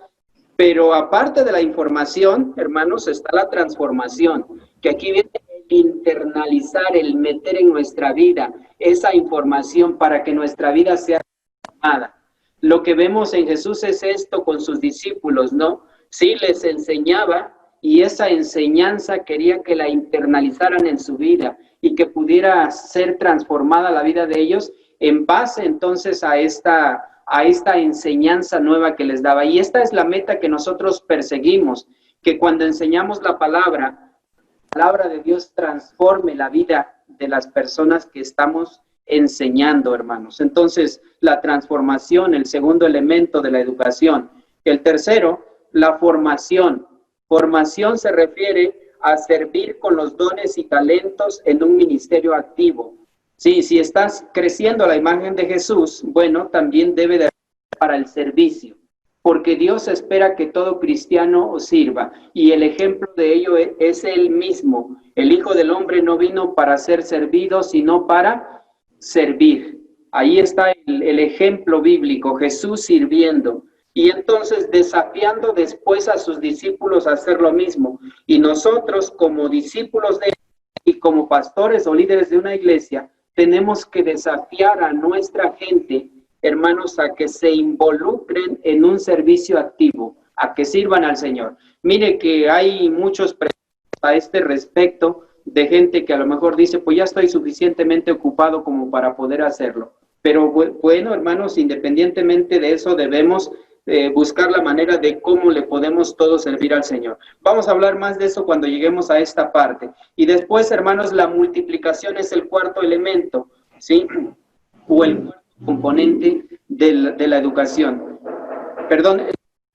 pero aparte de la información, hermanos, está la transformación, que aquí viene el internalizar, el meter en nuestra vida esa información para que nuestra vida sea transformada. Lo que vemos en Jesús es esto con sus discípulos, ¿no? Sí, les enseñaba y esa enseñanza quería que la internalizaran en su vida y que pudiera ser transformada la vida de ellos en base entonces a esta enseñanza nueva que les daba. Y esta es la meta que nosotros perseguimos, que cuando enseñamos la palabra de Dios transforme la vida de las personas que estamos enseñando, hermanos. Entonces, la transformación, el segundo elemento de la educación. El tercero, la formación. Formación se refiere a servir con los dones y talentos en un ministerio activo. Sí, si estás creciendo a la imagen de Jesús, bueno, también debe de ser para el servicio, porque Dios espera que todo cristiano sirva, y el ejemplo de ello es Él mismo. El Hijo del Hombre no vino para ser servido, sino para servir. Ahí está el ejemplo bíblico, Jesús sirviendo. y entonces desafiando después a sus discípulos a hacer lo mismo. Y nosotros como discípulos de él y como pastores o líderes de una iglesia, tenemos que desafiar a nuestra gente, hermanos, a que se involucren en un servicio activo, a que sirvan al Señor. Mire que hay muchos a este respecto de gente que a lo mejor dice, pues ya estoy suficientemente ocupado como para poder hacerlo. Pero bueno, hermanos, independientemente de eso, debemos buscar la manera de cómo le podemos todos servir al Señor. Vamos a hablar más de eso cuando lleguemos a esta parte. Y después, hermanos, la multiplicación es el cuarto elemento, ¿sí? O el cuarto componente de la educación. Perdón,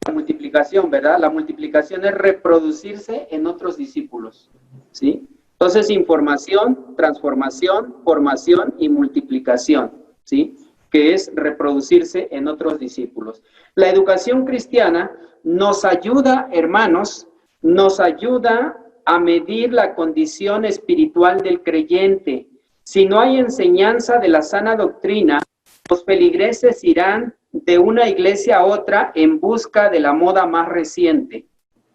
la multiplicación, ¿verdad? La multiplicación es reproducirse en otros discípulos, ¿sí? Entonces, información, transformación, formación y multiplicación, ¿sí? Que es reproducirse en otros discípulos. La educación cristiana nos ayuda, hermanos, nos ayuda a medir la condición espiritual del creyente. Si no hay enseñanza de la sana doctrina, los feligreses irán de una iglesia a otra en busca de la moda más reciente.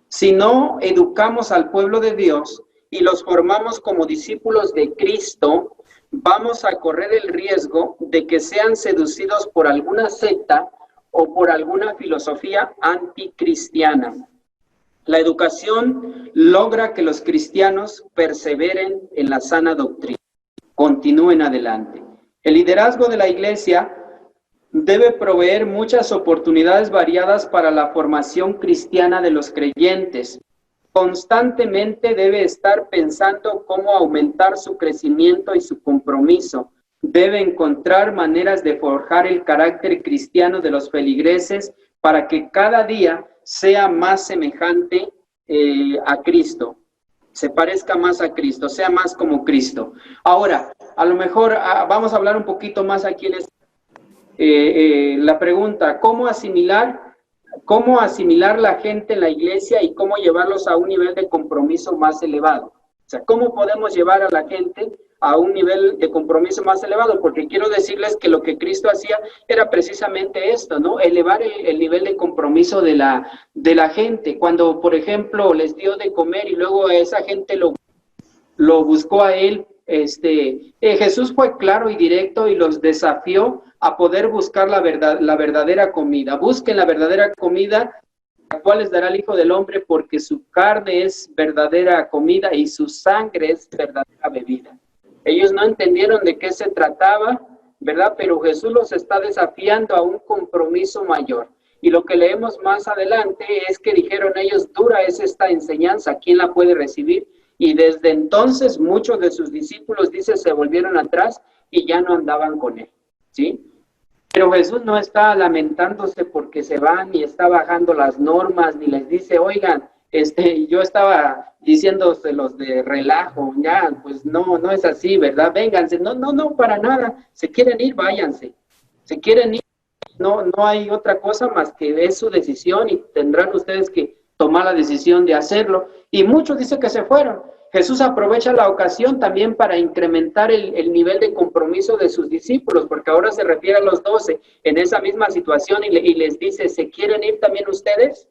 Si no educamos al pueblo de Dios y los formamos como discípulos de Cristo, vamos a correr el riesgo de que sean seducidos por alguna secta o por alguna filosofía anticristiana. La educación logra que los cristianos perseveren en la sana doctrina, continúen adelante. El liderazgo de la iglesia debe proveer muchas oportunidades variadas para la formación cristiana de los creyentes. Constantemente debe estar pensando cómo aumentar su crecimiento y su compromiso. Debe encontrar maneras de forjar el carácter cristiano de los feligreses para que cada día sea más semejante a Cristo, se parezca más a Cristo, sea más como Cristo. Ahora, a lo mejor vamos a hablar un poquito más aquí en la pregunta, ¿cómo asimilar la gente en la iglesia y cómo llevarlos a un nivel de compromiso más elevado? O sea, ¿cómo podemos llevar a la gente a un nivel de compromiso más elevado? Porque quiero decirles que lo que Cristo hacía era precisamente esto, ¿no? Elevar el nivel de compromiso de la gente. Cuando, por ejemplo, les dio de comer y luego a esa gente lo buscó a él, Jesús fue claro y directo y los desafió a poder buscar la verdadera comida. Busquen la verdadera comida, la cual les dará el Hijo del Hombre, porque su carne es verdadera comida y su sangre es verdadera bebida. Ellos no entendieron de qué se trataba, ¿verdad? Pero Jesús los está desafiando a un compromiso mayor. Y lo que leemos más adelante es que dijeron ellos, dura es esta enseñanza, ¿quién la puede recibir? Y desde entonces muchos de sus discípulos, dice, se volvieron atrás y ya no andaban con él, ¿sí? Pero Jesús no está lamentándose porque se van ni está bajando las normas, ni les dice, oigan, yo estaba diciéndoselos de relajo, ya, pues no es así, ¿verdad? Vénganse, no, para nada, se quieren ir, váyanse, se quieren ir, no hay otra cosa más que es su decisión y tendrán ustedes que tomar la decisión de hacerlo. Y muchos dicen que se fueron. Jesús aprovecha la ocasión también para incrementar el nivel de compromiso de sus discípulos, porque ahora se refiere a los 12 en esa misma situación y les dice, ¿se quieren ir también ustedes?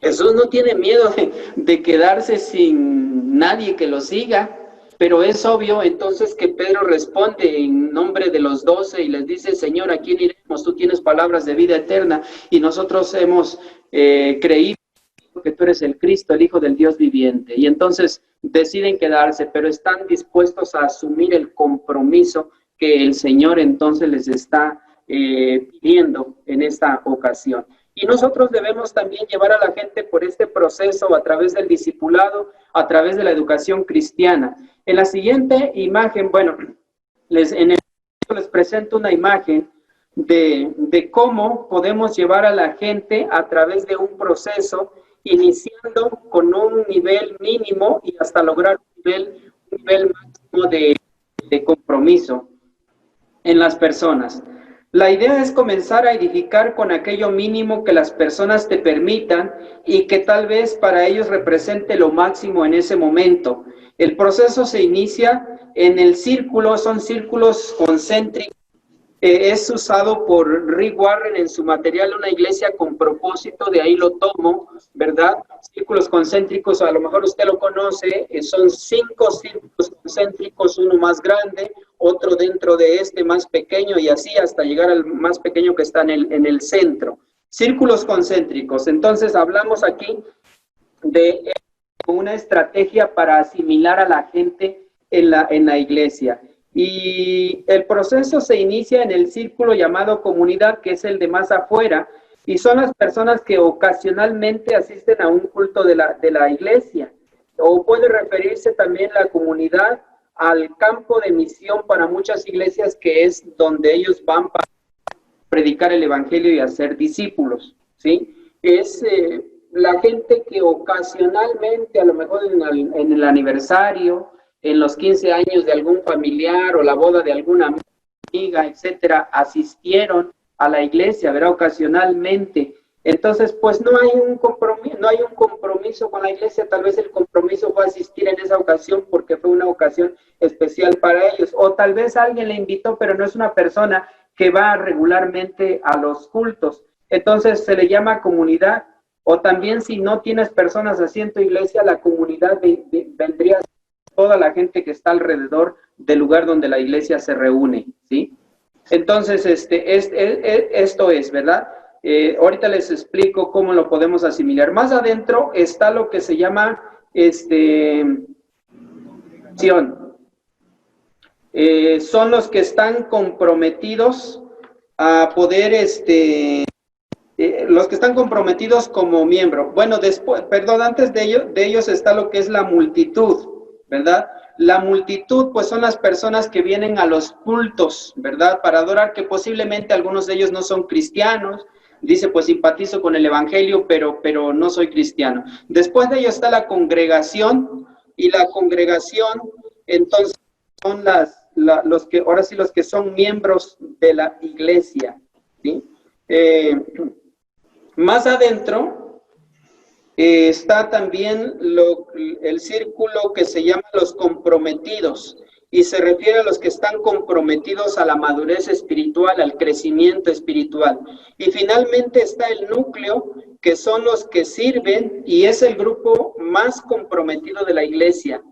Jesús no tiene miedo de quedarse sin nadie que lo siga, pero es obvio entonces que Pedro responde en nombre de los 12 y les dice, Señor, ¿a quién iremos? Tú tienes palabras de vida eterna y nosotros hemos creído que tú eres el Cristo, el Hijo del Dios viviente. Y entonces deciden quedarse, pero están dispuestos a asumir el compromiso que el Señor entonces les está pidiendo en esta ocasión. Y nosotros debemos también llevar a la gente por este proceso a través del discipulado, a través de la educación cristiana. En la siguiente imagen, bueno, les presento una imagen de cómo podemos llevar a la gente a través de un proceso, iniciando con un nivel mínimo y hasta lograr un nivel máximo de compromiso en las personas. La idea es comenzar a edificar con aquello mínimo que las personas te permitan y que tal vez para ellos represente lo máximo en ese momento. El proceso se inicia en el círculo, son círculos concéntricos Es usado por Rick Warren en su material Una iglesia con propósito, de ahí lo tomo, ¿verdad? Círculos concéntricos, a lo mejor usted lo conoce, son 5 círculos concéntricos, uno más grande, otro dentro de este más pequeño y así hasta llegar al más pequeño que está en el centro. Círculos concéntricos, entonces hablamos aquí de una estrategia para asimilar a la gente en la iglesia. Y el proceso se inicia en el círculo llamado comunidad, que es el de más afuera, y son las personas que ocasionalmente asisten a un culto de la iglesia. O puede referirse también la comunidad al campo de misión para muchas iglesias, que es donde ellos van para predicar el evangelio y hacer discípulos, ¿sí? Es la gente que ocasionalmente, a lo mejor en el aniversario, en los 15 años de algún familiar o la boda de alguna amiga, etcétera, asistieron a la iglesia, ¿verdad? Ocasionalmente. Entonces, pues no hay un compromiso con la iglesia. Tal vez el compromiso fue asistir en esa ocasión porque fue una ocasión especial para ellos. O tal vez alguien le invitó, pero no es una persona que va regularmente a los cultos. Entonces se le llama comunidad. O también si no tienes personas así en tu iglesia, la comunidad vendría a ser toda la gente que está alrededor del lugar donde la iglesia se reúne, ¿sí? Entonces, esto es, ¿verdad? Ahorita les explico cómo lo podemos asimilar. Más adentro está lo que se llama, son los que están comprometidos a poder, los que están comprometidos como miembro. Bueno, después, perdón, antes de ellos está lo que es la multitud, ¿verdad? La multitud, pues son las personas que vienen a los cultos, ¿verdad? Para adorar, que posiblemente algunos de ellos no son cristianos. Dice, pues simpatizo con el evangelio, pero no soy cristiano. Después de ello está la congregación, y la congregación, entonces, son los que, ahora sí, los que son miembros de la iglesia, ¿sí? Más adentro está también el círculo que se llama los comprometidos, y se refiere a los que están comprometidos a la madurez espiritual, al crecimiento espiritual. Y finalmente está el núcleo, que son los que sirven, y es el grupo más comprometido de la iglesia.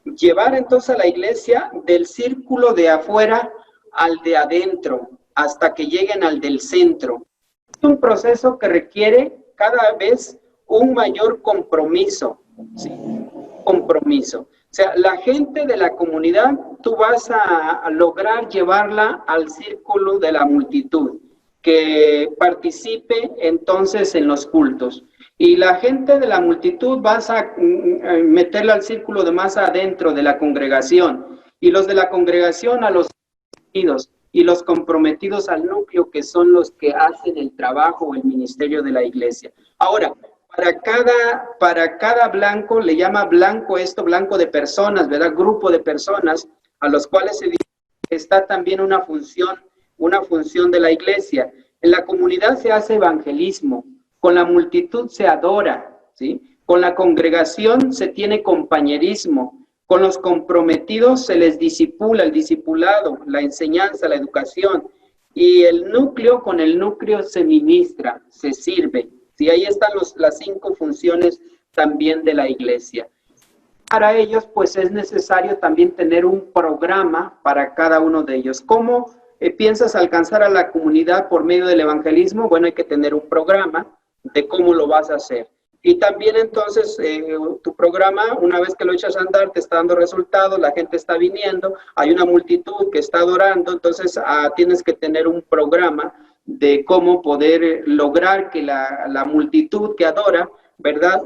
Llevar entonces a la iglesia del círculo de afuera al de adentro, hasta que lleguen al del centro. Es un proceso que requiere cada vez un mayor compromiso, ¿sí? Compromiso. O sea, la gente de la comunidad, tú vas a lograr llevarla al círculo de la multitud, que participe entonces en los cultos. Y la gente de la multitud vas a meterla al círculo de más adentro de la congregación. Y los de la congregación a los comprometidos. Y los comprometidos al núcleo, que son los que hacen el trabajo o el ministerio de la iglesia. Ahora, para cada blanco, le llama blanco esto, blanco de personas, ¿verdad? Grupo de personas a los cuales se dice que está también una función de la iglesia. En la comunidad se hace evangelismo, con la multitud se adora, ¿sí? Con la congregación se tiene compañerismo, con los comprometidos se les disipula, el discipulado, la enseñanza, la educación, y con el núcleo se ministra, se sirve. Sí, ahí están las 5 funciones también de la iglesia. Para ellos, pues es necesario también tener un programa para cada uno de ellos. ¿Cómo piensas alcanzar a la comunidad por medio del evangelismo? Bueno, hay que tener un programa de cómo lo vas a hacer. Y también entonces tu programa, una vez que lo echas a andar, te está dando resultados, la gente está viniendo, hay una multitud que está adorando, entonces tienes que tener un programa de cómo poder lograr que la multitud que adora, ¿verdad?,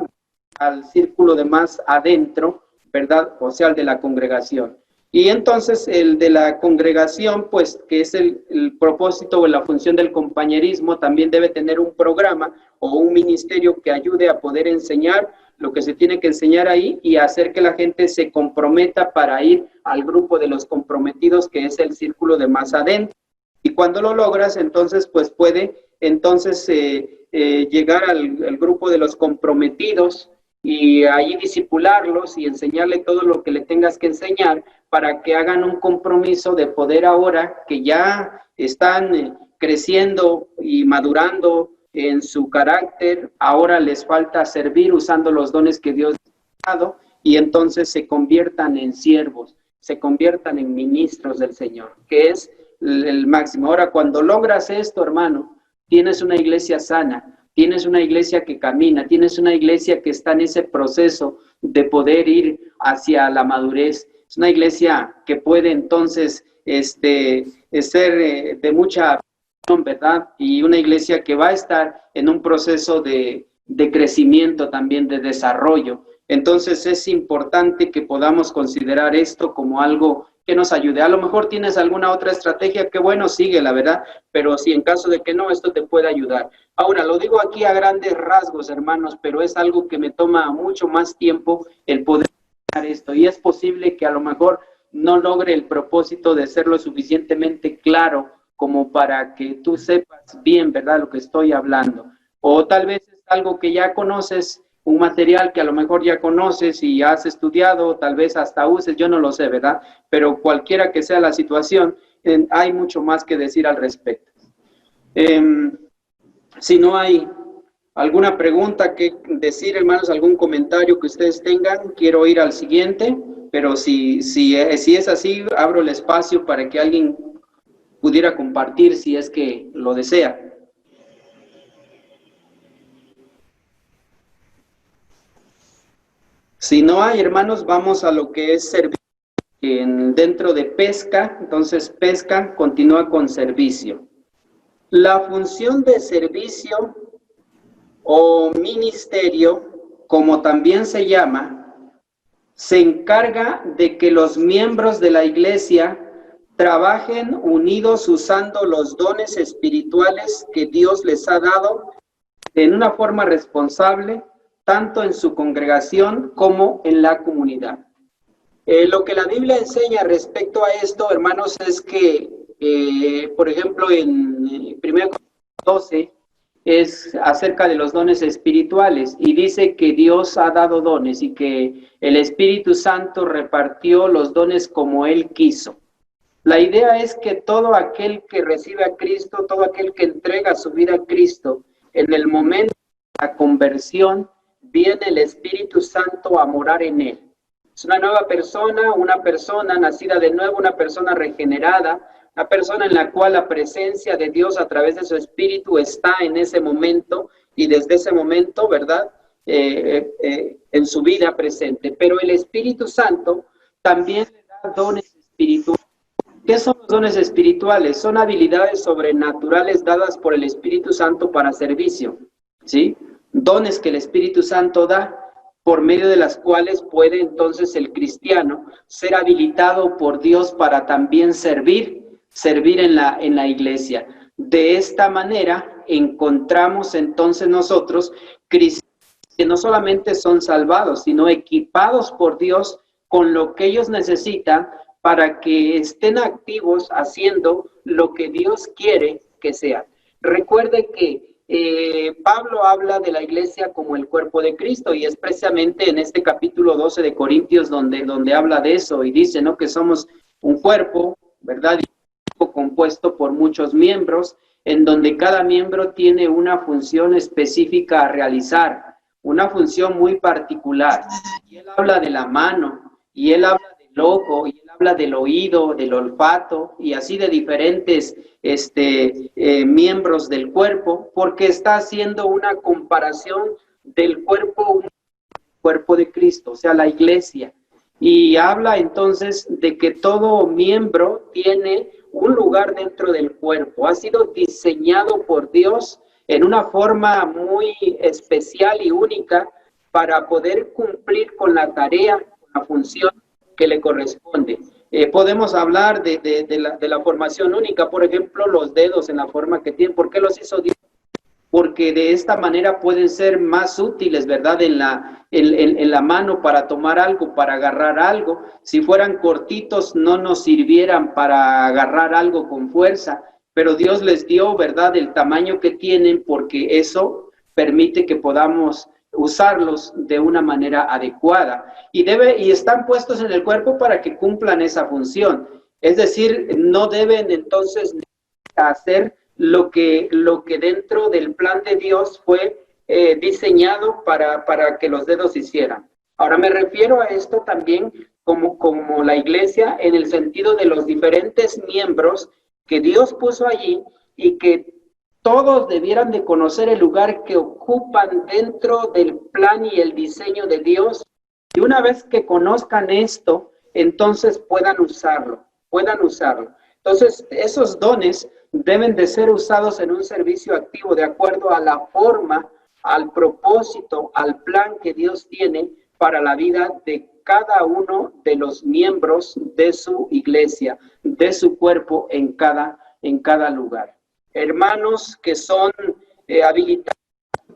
al círculo de más adentro, ¿verdad?, o sea, al de la congregación. Y entonces el de la congregación, pues, que es el propósito o la función del compañerismo, también debe tener un programa o un ministerio que ayude a poder enseñar lo que se tiene que enseñar ahí y hacer que la gente se comprometa para ir al grupo de los comprometidos, que es el círculo de más adentro. Y cuando lo logras, entonces, pues puede entonces llegar al grupo de los comprometidos, y ahí disipularlos y enseñarle todo lo que le tengas que enseñar para que hagan un compromiso de poder ahora que ya están creciendo y madurando en su carácter, ahora les falta servir usando los dones que Dios ha dado y entonces se conviertan en siervos, se conviertan en ministros del Señor, que es el máximo. Ahora, cuando logras esto, hermano, tienes una iglesia sana, tienes una iglesia que camina, tienes una iglesia que está en ese proceso de poder ir hacia la madurez. Es una iglesia que puede entonces ser de mucha, ¿verdad? Y una iglesia que va a estar en un proceso de crecimiento también, de desarrollo. Entonces es importante que podamos considerar esto como algo que nos ayude. A lo mejor tienes alguna otra estrategia, que bueno, sigue, la verdad, pero si en caso de que no, esto te puede ayudar. Ahora, lo digo aquí a grandes rasgos, hermanos, pero es algo que me toma mucho más tiempo el poder hacer esto, y es posible que a lo mejor no logre el propósito de ser lo suficientemente claro como para que tú sepas bien, ¿verdad?, lo que estoy hablando. O tal vez es algo que ya conoces, un material que a lo mejor ya conoces y has estudiado, tal vez hasta uses, yo no lo sé, ¿verdad? Pero cualquiera que sea la situación, hay mucho más que decir al respecto. Si no hay alguna pregunta que decir, hermanos, algún comentario que ustedes tengan, quiero ir al siguiente, pero si es así, abro el espacio para que alguien pudiera compartir si es que lo desea. Si no hay, hermanos, vamos a lo que es servicio dentro de pesca. Entonces, pesca continúa con servicio. La función de servicio o ministerio, como también se llama, se encarga de que los miembros de la iglesia trabajen unidos usando los dones espirituales que Dios les ha dado en una forma responsable, tanto en su congregación como en la comunidad. Lo que la Biblia enseña respecto a esto, hermanos, es que, por ejemplo, en 1 Corintios 12, es acerca de los dones espirituales, y dice que Dios ha dado dones y que el Espíritu Santo repartió los dones como Él quiso. La idea es que todo aquel que recibe a Cristo, todo aquel que entrega su vida a Cristo, en el momento de la conversión, viene el Espíritu Santo a morar en él. Es una nueva persona, una persona nacida de nuevo, una persona regenerada, una persona en la cual la presencia de Dios a través de su Espíritu está en ese momento y desde ese momento, ¿verdad?, en su vida presente. Pero el Espíritu Santo también le da dones espirituales. ¿Qué son los dones espirituales? Son habilidades sobrenaturales dadas por el Espíritu Santo para servicio, ¿sí? Dones que el Espíritu Santo da, por medio de las cuales puede entonces el cristiano ser habilitado por Dios para también servir en la iglesia. De esta manera encontramos entonces nosotros cristianos que no solamente son salvados, sino equipados por Dios con lo que ellos necesitan para que estén activos haciendo lo que Dios quiere que sean. Recuerde que Pablo habla de la iglesia como el cuerpo de Cristo, y es precisamente en este capítulo 12 de Corintios donde habla de eso y dice, ¿no?, que somos un cuerpo, ¿verdad?, compuesto por muchos miembros, en donde cada miembro tiene una función específica a realizar, una función muy particular. Y él habla de la mano, y él habla del ojo, y él habla del oído, del olfato, y así de diferentes miembros del cuerpo, porque está haciendo una comparación del cuerpo de Cristo, o sea, la iglesia. Y habla entonces de que todo miembro tiene un lugar dentro del cuerpo, ha sido diseñado por Dios en una forma muy especial y única para poder cumplir con la tarea, con la función que le corresponde. Podemos hablar de la formación única, por ejemplo, los dedos en la forma que tienen. ¿Por qué los hizo Dios? Porque de esta manera pueden ser más útiles, ¿verdad?, en la mano para tomar algo, para agarrar algo. Si fueran cortitos, no nos sirvieran para agarrar algo con fuerza, pero Dios les dio, ¿verdad?, el tamaño que tienen, porque eso permite que podamos usarlos de una manera adecuada. Y están puestos en el cuerpo para que cumplan esa función. Es decir, no deben entonces hacer lo que dentro del plan de Dios fue diseñado para que los dedos hicieran. Ahora me refiero a esto también como la iglesia en el sentido de los diferentes miembros que Dios puso allí y que todos debieran de conocer el lugar que ocupan dentro del plan y el diseño de Dios. Y una vez que conozcan esto, entonces puedan usarlo. Entonces, esos dones deben de ser usados en un servicio activo de acuerdo a la forma, al propósito, al plan que Dios tiene para la vida de cada uno de los miembros de su iglesia, de su cuerpo en cada lugar. Hermanos que son habilitados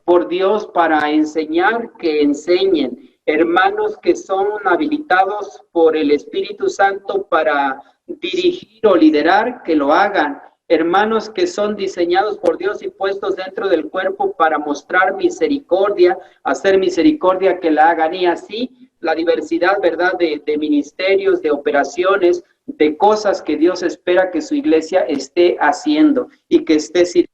por Dios para enseñar, que enseñen. Hermanos que son habilitados por el Espíritu Santo para dirigir o liderar, que lo hagan. Hermanos que son diseñados por Dios y puestos dentro del cuerpo para mostrar misericordia, hacer misericordia, que la hagan. Y así la diversidad, ¿verdad?, de ministerios, de operaciones, de cosas que Dios espera que su iglesia esté haciendo y que esté sirviendo.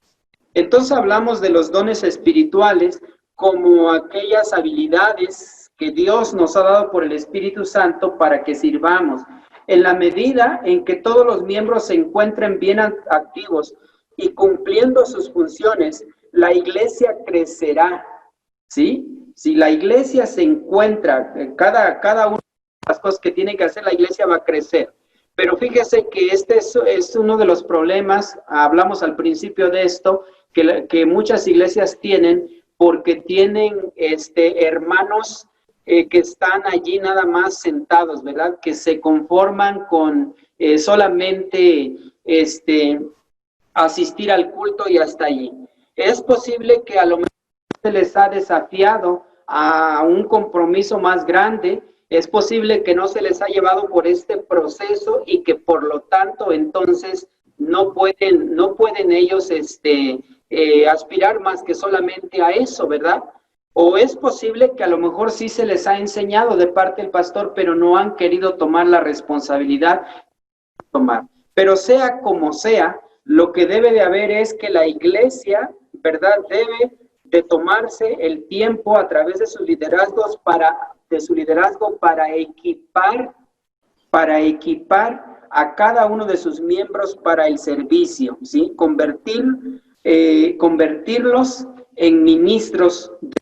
Entonces hablamos de los dones espirituales como aquellas habilidades que Dios nos ha dado por el Espíritu Santo para que sirvamos. En la medida en que todos los miembros se encuentren bien activos y cumpliendo sus funciones, la iglesia crecerá, ¿sí? Si la iglesia se encuentra, cada una de las cosas que tiene que hacer, la iglesia va a crecer. Pero fíjese que este es uno de los problemas, hablamos al principio de esto, que muchas iglesias tienen, porque tienen hermanos que están allí nada más sentados, ¿verdad? Que se conforman con solamente asistir al culto y hasta allí. Es posible que a lo mejor se les ha desafiado a un compromiso más grande, es posible que no se les ha llevado por este proceso y que por lo tanto entonces no pueden ellos aspirar más que solamente a eso, ¿verdad? O es posible que a lo mejor sí se les ha enseñado de parte del pastor, pero no han querido tomar la responsabilidad de tomar. Pero sea como sea, lo que debe de haber es que la iglesia, ¿verdad?, debe de tomarse el tiempo a través de sus liderazgos para equipar a cada uno de sus miembros para el servicio, ¿sí? Convertirlos en ministros de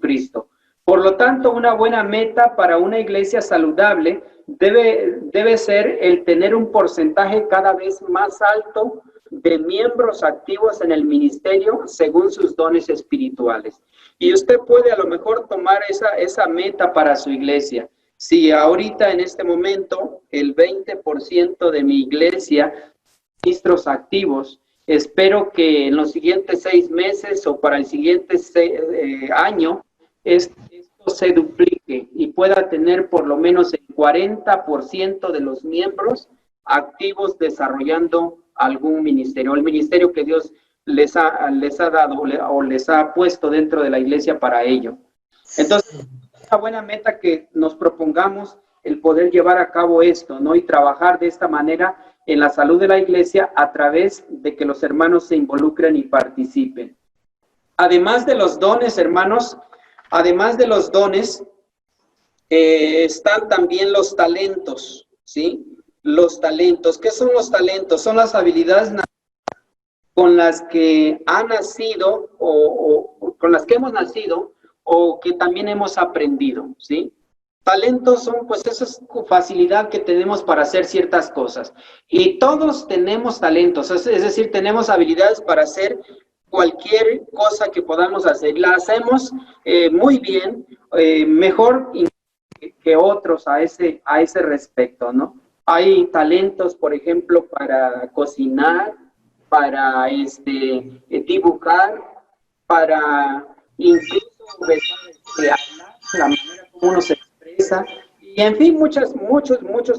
Cristo. Por lo tanto, una buena meta para una iglesia saludable debe ser el tener un porcentaje cada vez más alto de miembros activos en el ministerio según sus dones espirituales. Y usted puede a lo mejor tomar esa meta para su iglesia. Si ahorita en este momento el 20% de mi iglesia ministros activos, espero que en los siguientes 6 meses o para el siguiente año esto se duplique y pueda tener por lo menos el 40% de los miembros activos desarrollando algún ministerio, el ministerio que Dios les ha dado o les ha puesto dentro de la iglesia para ello. Entonces, una buena meta que nos propongamos el poder llevar a cabo esto, ¿no? Y trabajar de esta manera en la salud de la iglesia a través de que los hermanos se involucren y participen. Además de los dones, hermanos, están también los talentos, ¿sí? Los talentos. ¿Qué son los talentos? Son las habilidades con las que ha nacido o con las que hemos nacido o que también hemos aprendido, ¿sí? Talentos son pues esa facilidad que tenemos para hacer ciertas cosas. Y todos tenemos talentos, es decir, tenemos habilidades para hacer cualquier cosa que podamos hacer. La hacemos muy bien, mejor que otros a ese respecto, ¿no? Hay talentos, por ejemplo, para cocinar, para dibujar, para incluso hablar, la manera como uno se expresa, y en fin, muchos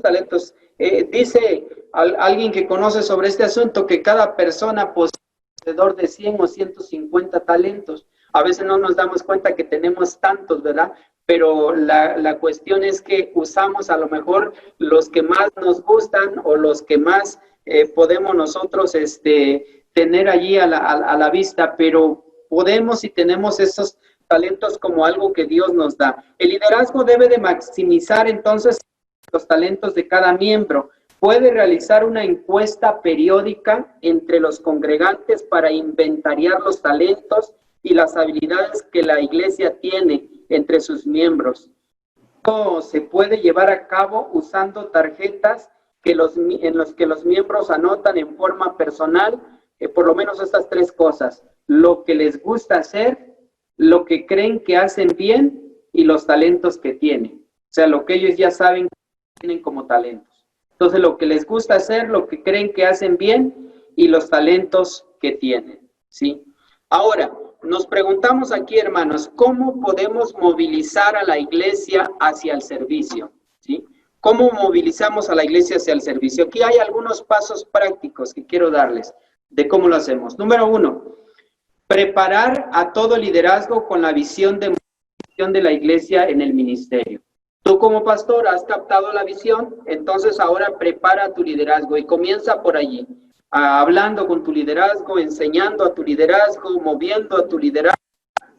talentos. Dice alguien que conoce sobre este asunto que cada persona posee alrededor de 100 o 150 talentos. A veces no nos damos cuenta que tenemos tantos, ¿verdad? Pero la cuestión es que usamos a lo mejor los que más nos gustan o los que más podemos nosotros tener allí a la vista, pero podemos y tenemos esos talentos como algo que Dios nos da. El liderazgo debe de maximizar entonces los talentos de cada miembro. Puede realizar una encuesta periódica entre los congregantes para inventariar los talentos y las habilidades que la iglesia tiene entre sus miembros. Esto se puede llevar a cabo usando tarjetas en los que los miembros anotan en forma personal por lo menos estas tres cosas: lo que les gusta hacer, lo que creen que hacen bien y los talentos que tienen. O sea, lo que ellos ya saben que tienen como talentos. Entonces, lo que les gusta hacer, lo que creen que hacen bien y los talentos que tienen, ¿sí? Ahora, nos preguntamos aquí, hermanos, ¿cómo podemos movilizar a la iglesia hacia el servicio? ¿Sí? ¿Cómo movilizamos a la iglesia hacia el servicio? Aquí hay algunos pasos prácticos que quiero darles de cómo lo hacemos. Número 1, preparar a todo liderazgo con la visión de la iglesia en el ministerio. Tú como pastor has captado la visión, entonces ahora prepara tu liderazgo y comienza por allí, hablando con tu liderazgo, enseñando a tu liderazgo, moviendo a tu liderazgo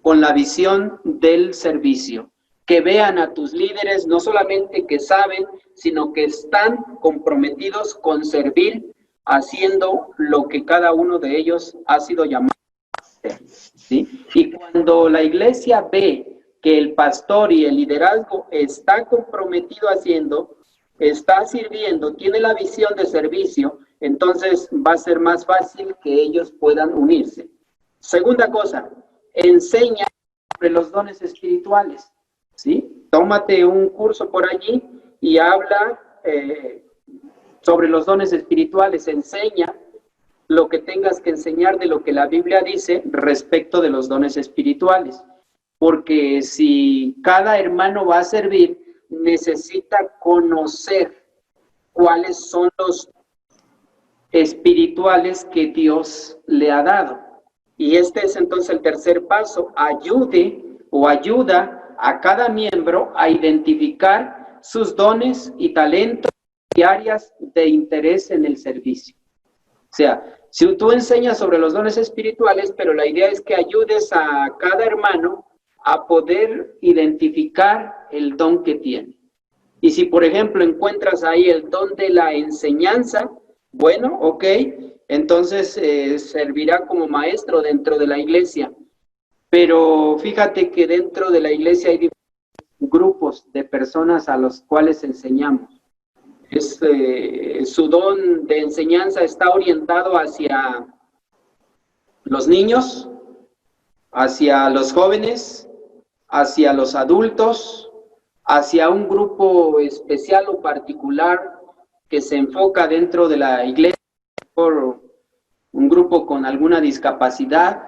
con la visión del servicio. Que vean a tus líderes no solamente que saben, sino que están comprometidos con servir, haciendo lo que cada uno de ellos ha sido llamado a hacer, ¿sí? Y cuando la iglesia ve que el pastor y el liderazgo está comprometido haciendo, está sirviendo, tiene la visión de servicio, entonces va a ser más fácil que ellos puedan unirse. Segunda cosa, enseña sobre los dones espirituales, ¿sí? Tómate un curso por allí y habla sobre los dones espirituales, enseña lo que tengas que enseñar de lo que la Biblia dice respecto de los dones espirituales. Porque si cada hermano va a servir, necesita conocer cuáles son los espirituales que Dios le ha dado. Y este es entonces el tercer paso: ayuda a cada miembro a identificar sus dones y talentos y áreas de interés en el servicio. O sea, si tú enseñas sobre los dones espirituales, pero la idea es que ayudes a cada hermano a poder identificar el don que tiene. Y si, por ejemplo, encuentras ahí el don de la enseñanza, bueno, ok, entonces servirá como maestro dentro de la iglesia. Pero fíjate que dentro de la iglesia hay diferentes grupos de personas a los cuales enseñamos. Su don de enseñanza está orientado hacia los niños, hacia los jóvenes, hacia los adultos, hacia un grupo especial o particular que se enfoca dentro de la iglesia, por un grupo con alguna discapacidad,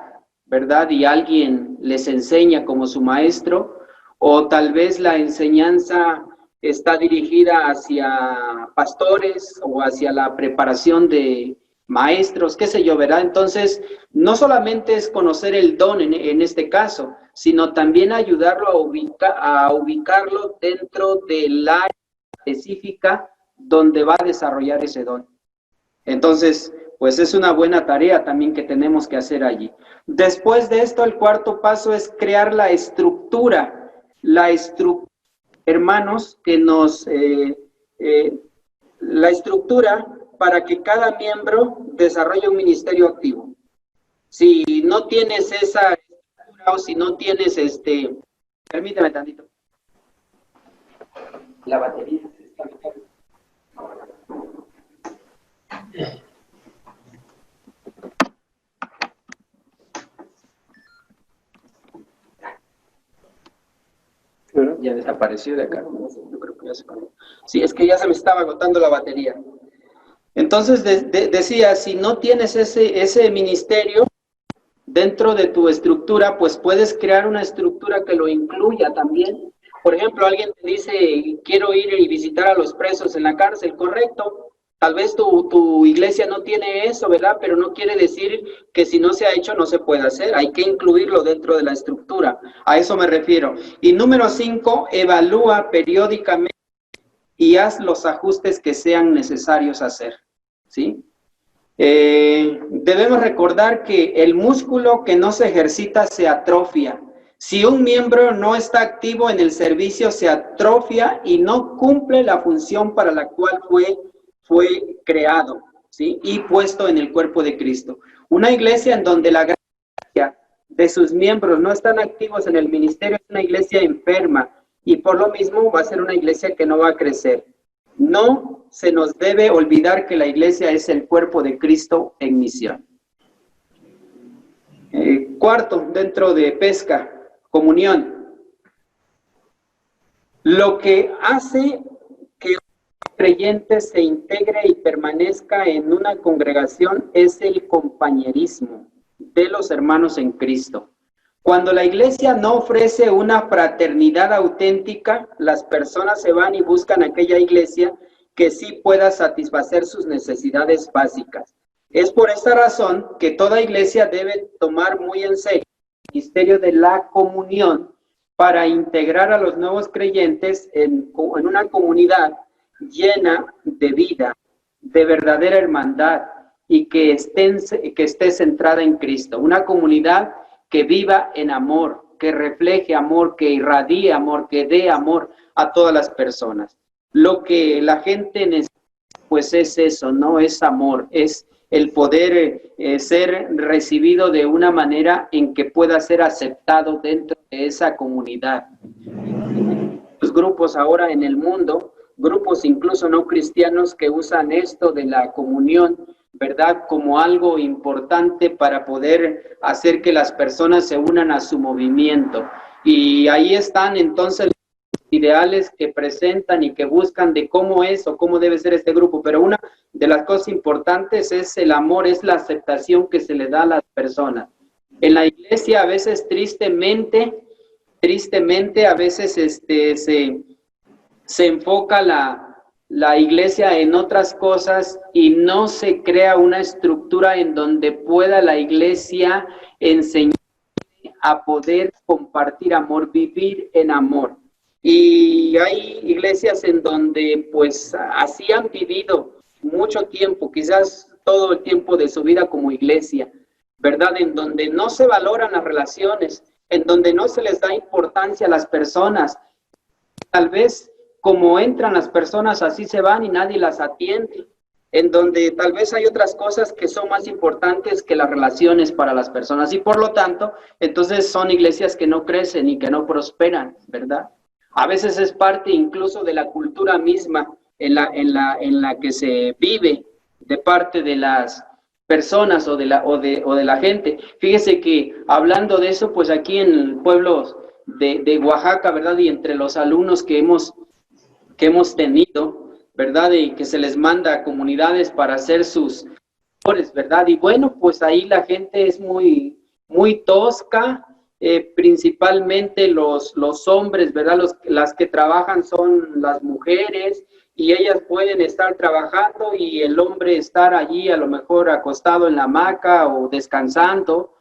¿verdad? Y alguien les enseña como su maestro, o tal vez la enseñanza está dirigida hacia pastores o hacia la preparación de maestros, qué sé yo, ¿verdad? Entonces, no solamente es conocer el don en este caso, sino también ayudarlo a ubicarlo dentro del área específica donde va a desarrollar ese don. Entonces, pues es una buena tarea también que tenemos que hacer allí. Después de esto, el cuarto paso es crear la estructura, hermanos, que nos... la estructura para que cada miembro desarrolle un ministerio activo. Si no tienes esa estructura o si no tienes permíteme tantito. La batería se está metiendo. Ya desapareció de acá. Yo creo que ya se acabó. Sí, es que ya se me estaba agotando la batería. Entonces decía, si no tienes ese ministerio dentro de tu estructura, pues puedes crear una estructura que lo incluya también. Por ejemplo, alguien te dice, quiero ir y visitar a los presos en la cárcel, correcto. Tal vez tu iglesia no tiene eso, ¿verdad? Pero no quiere decir que si no se ha hecho no se puede hacer. Hay que incluirlo dentro de la estructura. A eso me refiero. Y número 5, evalúa periódicamente y haz los ajustes que sean necesarios hacer, ¿sí? Debemos recordar que el músculo que no se ejercita se atrofia. Si un miembro no está activo en el servicio, se atrofia y no cumple la función para la cual fue creado, ¿sí? Y puesto en el cuerpo de Cristo. Una iglesia en donde la gracia de sus miembros no están activos en el ministerio es una iglesia enferma y por lo mismo va a ser una iglesia que no va a crecer. No se nos debe olvidar que la iglesia es el cuerpo de Cristo en misión. Cuarto, dentro de pesca, comunión. Lo que hace que un creyente se integre y permanezca en una congregación es el compañerismo de los hermanos en Cristo. Cuando la iglesia no ofrece una fraternidad auténtica, las personas se van y buscan aquella iglesia que sí pueda satisfacer sus necesidades básicas. Es por esta razón que toda iglesia debe tomar muy en serio el ministerio de la comunión para integrar a los nuevos creyentes en una comunidad llena de vida, de verdadera hermandad y que esté centrada en Cristo. Una comunidad que viva en amor, que refleje amor, que irradie amor, que dé amor a todas las personas. Lo que la gente necesita, pues es eso, no es amor, es el poder ser recibido de una manera en que pueda ser aceptado dentro de esa comunidad. Los grupos ahora en el mundo, grupos incluso no cristianos que usan esto de la comunión, ¿verdad? Como algo importante para poder hacer que las personas se unan a su movimiento. Y ahí están entonces los ideales que presentan y que buscan de cómo es o cómo debe ser este grupo. Pero una de las cosas importantes es el amor, es la aceptación que se le da a las personas. En la iglesia a veces tristemente a veces se enfoca la iglesia en otras cosas y no se crea una estructura en donde pueda la iglesia enseñar a poder compartir amor, vivir en amor. Y hay iglesias en donde pues así han vivido mucho tiempo, quizás todo el tiempo de su vida como iglesia, ¿verdad? En donde no se valoran las relaciones, en donde no se les da importancia a las personas. Tal vez como entran las personas, así se van y nadie las atiende. En donde tal vez hay otras cosas que son más importantes que las relaciones para las personas. Y por lo tanto, entonces son iglesias que no crecen y que no prosperan, ¿verdad? A veces es parte incluso de la cultura misma en la que se vive de parte de las personas o de la gente. Fíjese que hablando de eso, pues aquí en el pueblo de Oaxaca, ¿verdad? Y entre los alumnos que hemos tenido, ¿verdad? Y que se les manda a comunidades para hacer sus labores, ¿verdad? Y bueno, pues ahí la gente es muy, muy tosca, principalmente los hombres, ¿verdad? Las que trabajan son las mujeres y ellas pueden estar trabajando y el hombre estar allí a lo mejor acostado en la hamaca o descansando,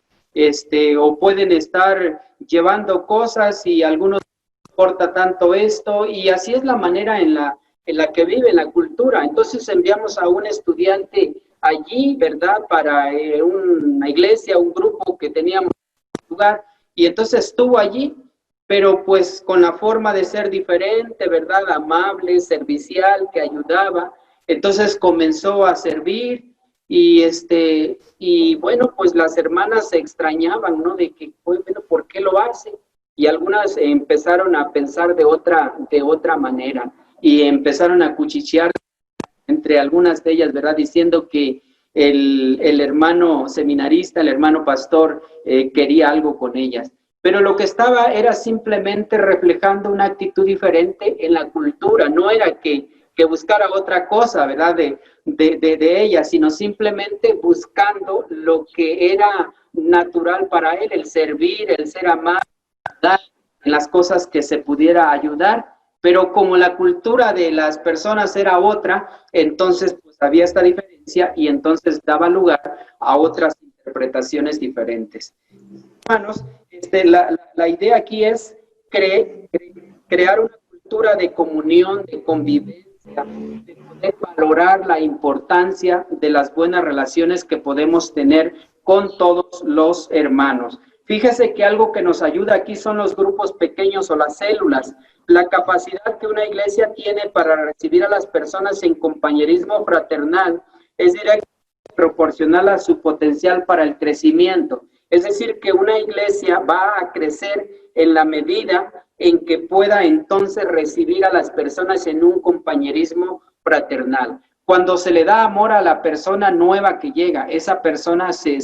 o pueden estar llevando cosas y algunos no importa tanto esto y así es la manera en la que vive la cultura. Entonces enviamos a un estudiante allí, ¿verdad? Para una iglesia, un grupo que teníamos en lugar y entonces estuvo allí, pero pues con la forma de ser diferente, ¿verdad? Amable, servicial, que ayudaba. Entonces comenzó a servir y bueno, pues las hermanas se extrañaban, ¿no? De que, bueno, ¿por qué lo hace? Y algunas empezaron a pensar de otra manera y empezaron a cuchichear entre algunas de ellas, ¿verdad? Diciendo que el hermano seminarista, el hermano pastor, quería algo con ellas. Pero lo que estaba era simplemente reflejando una actitud diferente en la cultura, no era que buscara otra cosa, ¿verdad? De ella, sino simplemente buscando lo que era natural para él, el servir, el ser amado, en las cosas que se pudiera ayudar, pero como la cultura de las personas era otra, entonces pues había esta diferencia y entonces daba lugar a otras interpretaciones diferentes. Hermanos, la idea aquí es crear una cultura de comunión, de convivencia, de poder valorar la importancia de las buenas relaciones que podemos tener con todos los hermanos. Fíjese que algo que nos ayuda aquí son los grupos pequeños o las células. La capacidad que una iglesia tiene para recibir a las personas en compañerismo fraternal es directamente proporcional a su potencial para el crecimiento. Es decir, que una iglesia va a crecer en la medida en que pueda entonces recibir a las personas en un compañerismo fraternal. Cuando se le da amor a la persona nueva que llega, esa persona se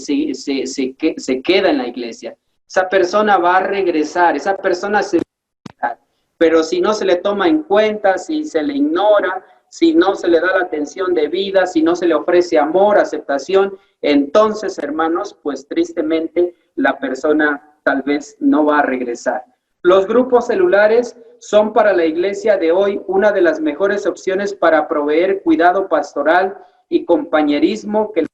queda en la iglesia. Esa persona va a regresar, esa persona se va a quedar. Pero si no se le toma en cuenta, si se le ignora, si no se le da la atención debida, si no se le ofrece amor, aceptación, entonces, hermanos, pues tristemente la persona tal vez no va a regresar. Los grupos celulares son para la iglesia de hoy una de las mejores opciones para proveer cuidado pastoral y compañerismo que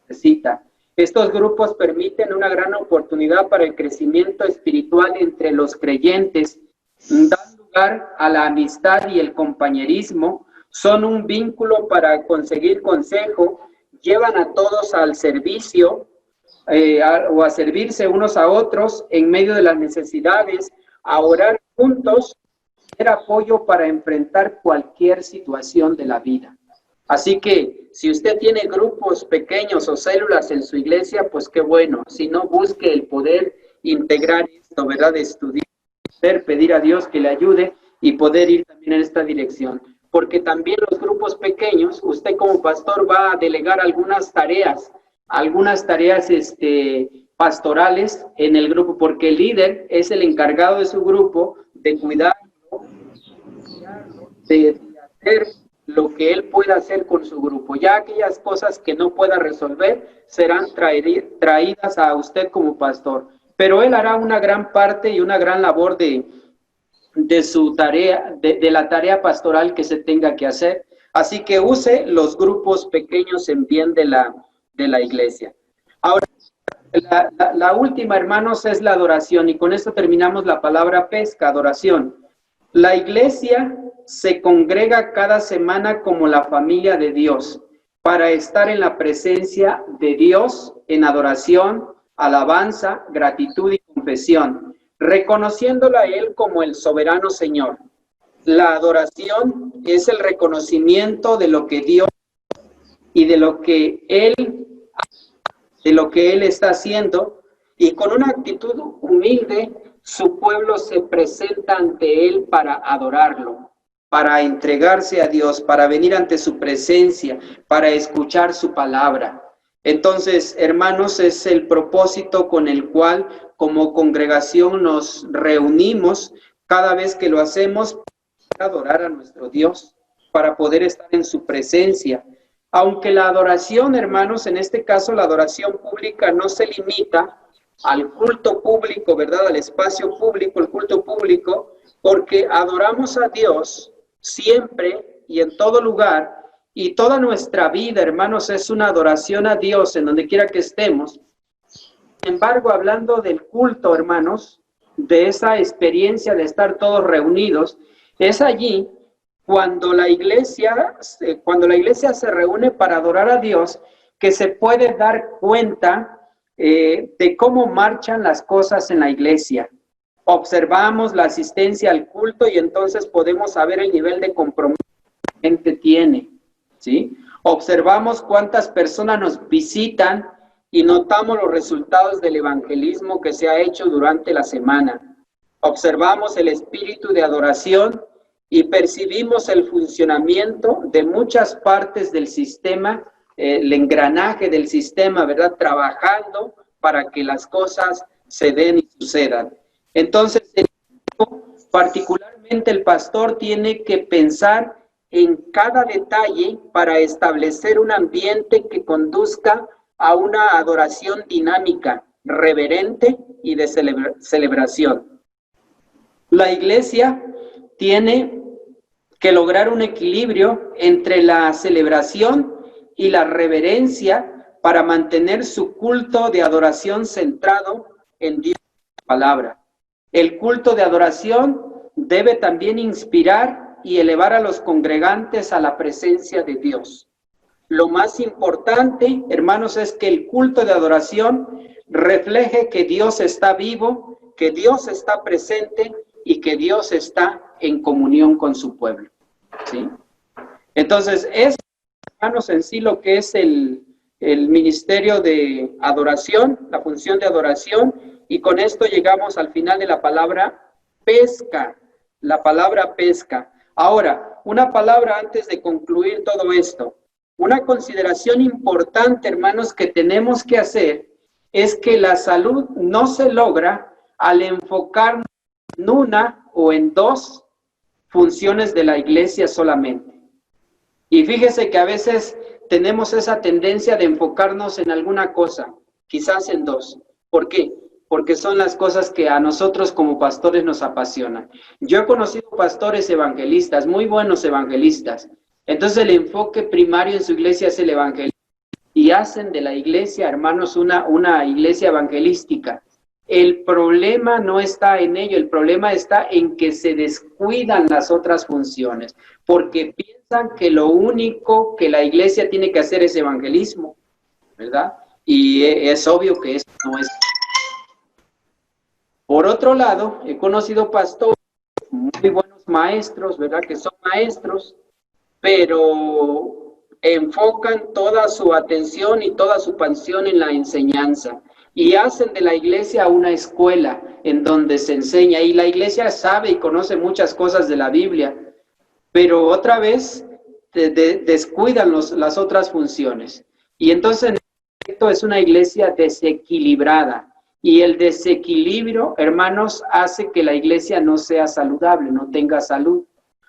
necesita. Estos grupos permiten una gran oportunidad para el crecimiento espiritual entre los creyentes, dan lugar a la amistad y el compañerismo, son un vínculo para conseguir consejo, llevan a todos al servicio o a servirse unos a otros en medio de las necesidades, a orar juntos, tener apoyo para enfrentar cualquier situación de la vida. Así que si usted tiene grupos pequeños o células en su iglesia, pues qué bueno. Si no, busque el poder integrar esto, ¿verdad? Estudiar, pedir a Dios que le ayude y poder ir también en esta dirección. Porque también los grupos pequeños, usted como pastor va a delegar algunas tareas pastorales en el grupo, porque el líder es el encargado de su grupo de cuidarlo, de hacer lo que él pueda hacer con su grupo. Ya aquellas cosas que no pueda resolver serán traídas a usted como pastor, pero él hará una gran parte y una gran labor de su tarea, de la tarea pastoral que se tenga que hacer. Así que use los grupos pequeños en bien de la iglesia. Ahora, la última, hermanos, es la adoración, y con esto terminamos la palabra pesca, adoración. La iglesia se congrega cada semana como la familia de Dios para estar en la presencia de Dios en adoración, alabanza, gratitud y confesión, reconociéndolo a Él como el soberano Señor. La adoración es el reconocimiento de lo que Dios y de lo que Él está haciendo, y con una actitud humilde su pueblo se presenta ante Él para adorarlo, para entregarse a Dios, para venir ante su presencia, para escuchar su palabra. Entonces, hermanos, es el propósito con el cual como congregación nos reunimos cada vez que lo hacemos para adorar a nuestro Dios, para poder estar en su presencia. Aunque la adoración, hermanos, en este caso la adoración pública no se limita al culto público, ¿verdad? Al espacio público, el culto público, porque adoramos a Dios siempre y en todo lugar, y toda nuestra vida, hermanos, es una adoración a Dios en donde quiera que estemos. Sin embargo, hablando del culto, hermanos, de esa experiencia de estar todos reunidos, es allí cuando la iglesia se reúne para adorar a Dios, que se puede dar cuenta de cómo marchan las cosas en la iglesia. Observamos la asistencia al culto y entonces podemos saber el nivel de compromiso que la gente tiene, ¿sí? Observamos cuántas personas nos visitan y notamos los resultados del evangelismo que se ha hecho durante la semana. Observamos el espíritu de adoración y percibimos el funcionamiento de muchas partes del sistema, el engranaje del sistema, ¿verdad? Trabajando para que las cosas se den y sucedan. Entonces, particularmente el pastor tiene que pensar en cada detalle para establecer un ambiente que conduzca a una adoración dinámica, reverente y de celebración. La iglesia tiene que lograr un equilibrio entre la celebración y la reverencia para mantener su culto de adoración centrado en Dios y su palabra. El culto de adoración debe también inspirar y elevar a los congregantes a la presencia de Dios. Lo más importante, hermanos, es que el culto de adoración refleje que Dios está vivo, que Dios está presente y que Dios está en comunión con su pueblo, ¿sí? Entonces, es, hermanos, en sí lo que es el ministerio de adoración, la función de adoración, y con esto llegamos al final de la palabra pesca, la palabra pesca. Ahora, una palabra antes de concluir todo esto. Una consideración importante, hermanos, que tenemos que hacer es que la salud no se logra al enfocarnos en una o en dos funciones de la iglesia solamente. Y fíjese que a veces tenemos esa tendencia de enfocarnos en alguna cosa, quizás en dos. ¿Por qué? Porque son las cosas que a nosotros como pastores nos apasionan. Yo he conocido pastores evangelistas, muy buenos evangelistas. Entonces el enfoque primario en su iglesia es el evangelismo. Y hacen de la iglesia, hermanos, una iglesia evangelística. El problema no está en ello, el problema está en que se descuidan las otras funciones, porque piensan que lo único que la iglesia tiene que hacer es evangelismo, ¿verdad? Y es obvio que eso no es. Por otro lado, he conocido pastores, muy buenos maestros, ¿verdad? Que son maestros, pero enfocan toda su atención y toda su pasión en la enseñanza. Y hacen de la iglesia una escuela en donde se enseña. Y la iglesia sabe y conoce muchas cosas de la Biblia, pero otra vez descuidan las otras funciones. Y entonces, en efecto, es una iglesia desequilibrada. Y el desequilibrio, hermanos, hace que la iglesia no sea saludable, no tenga salud.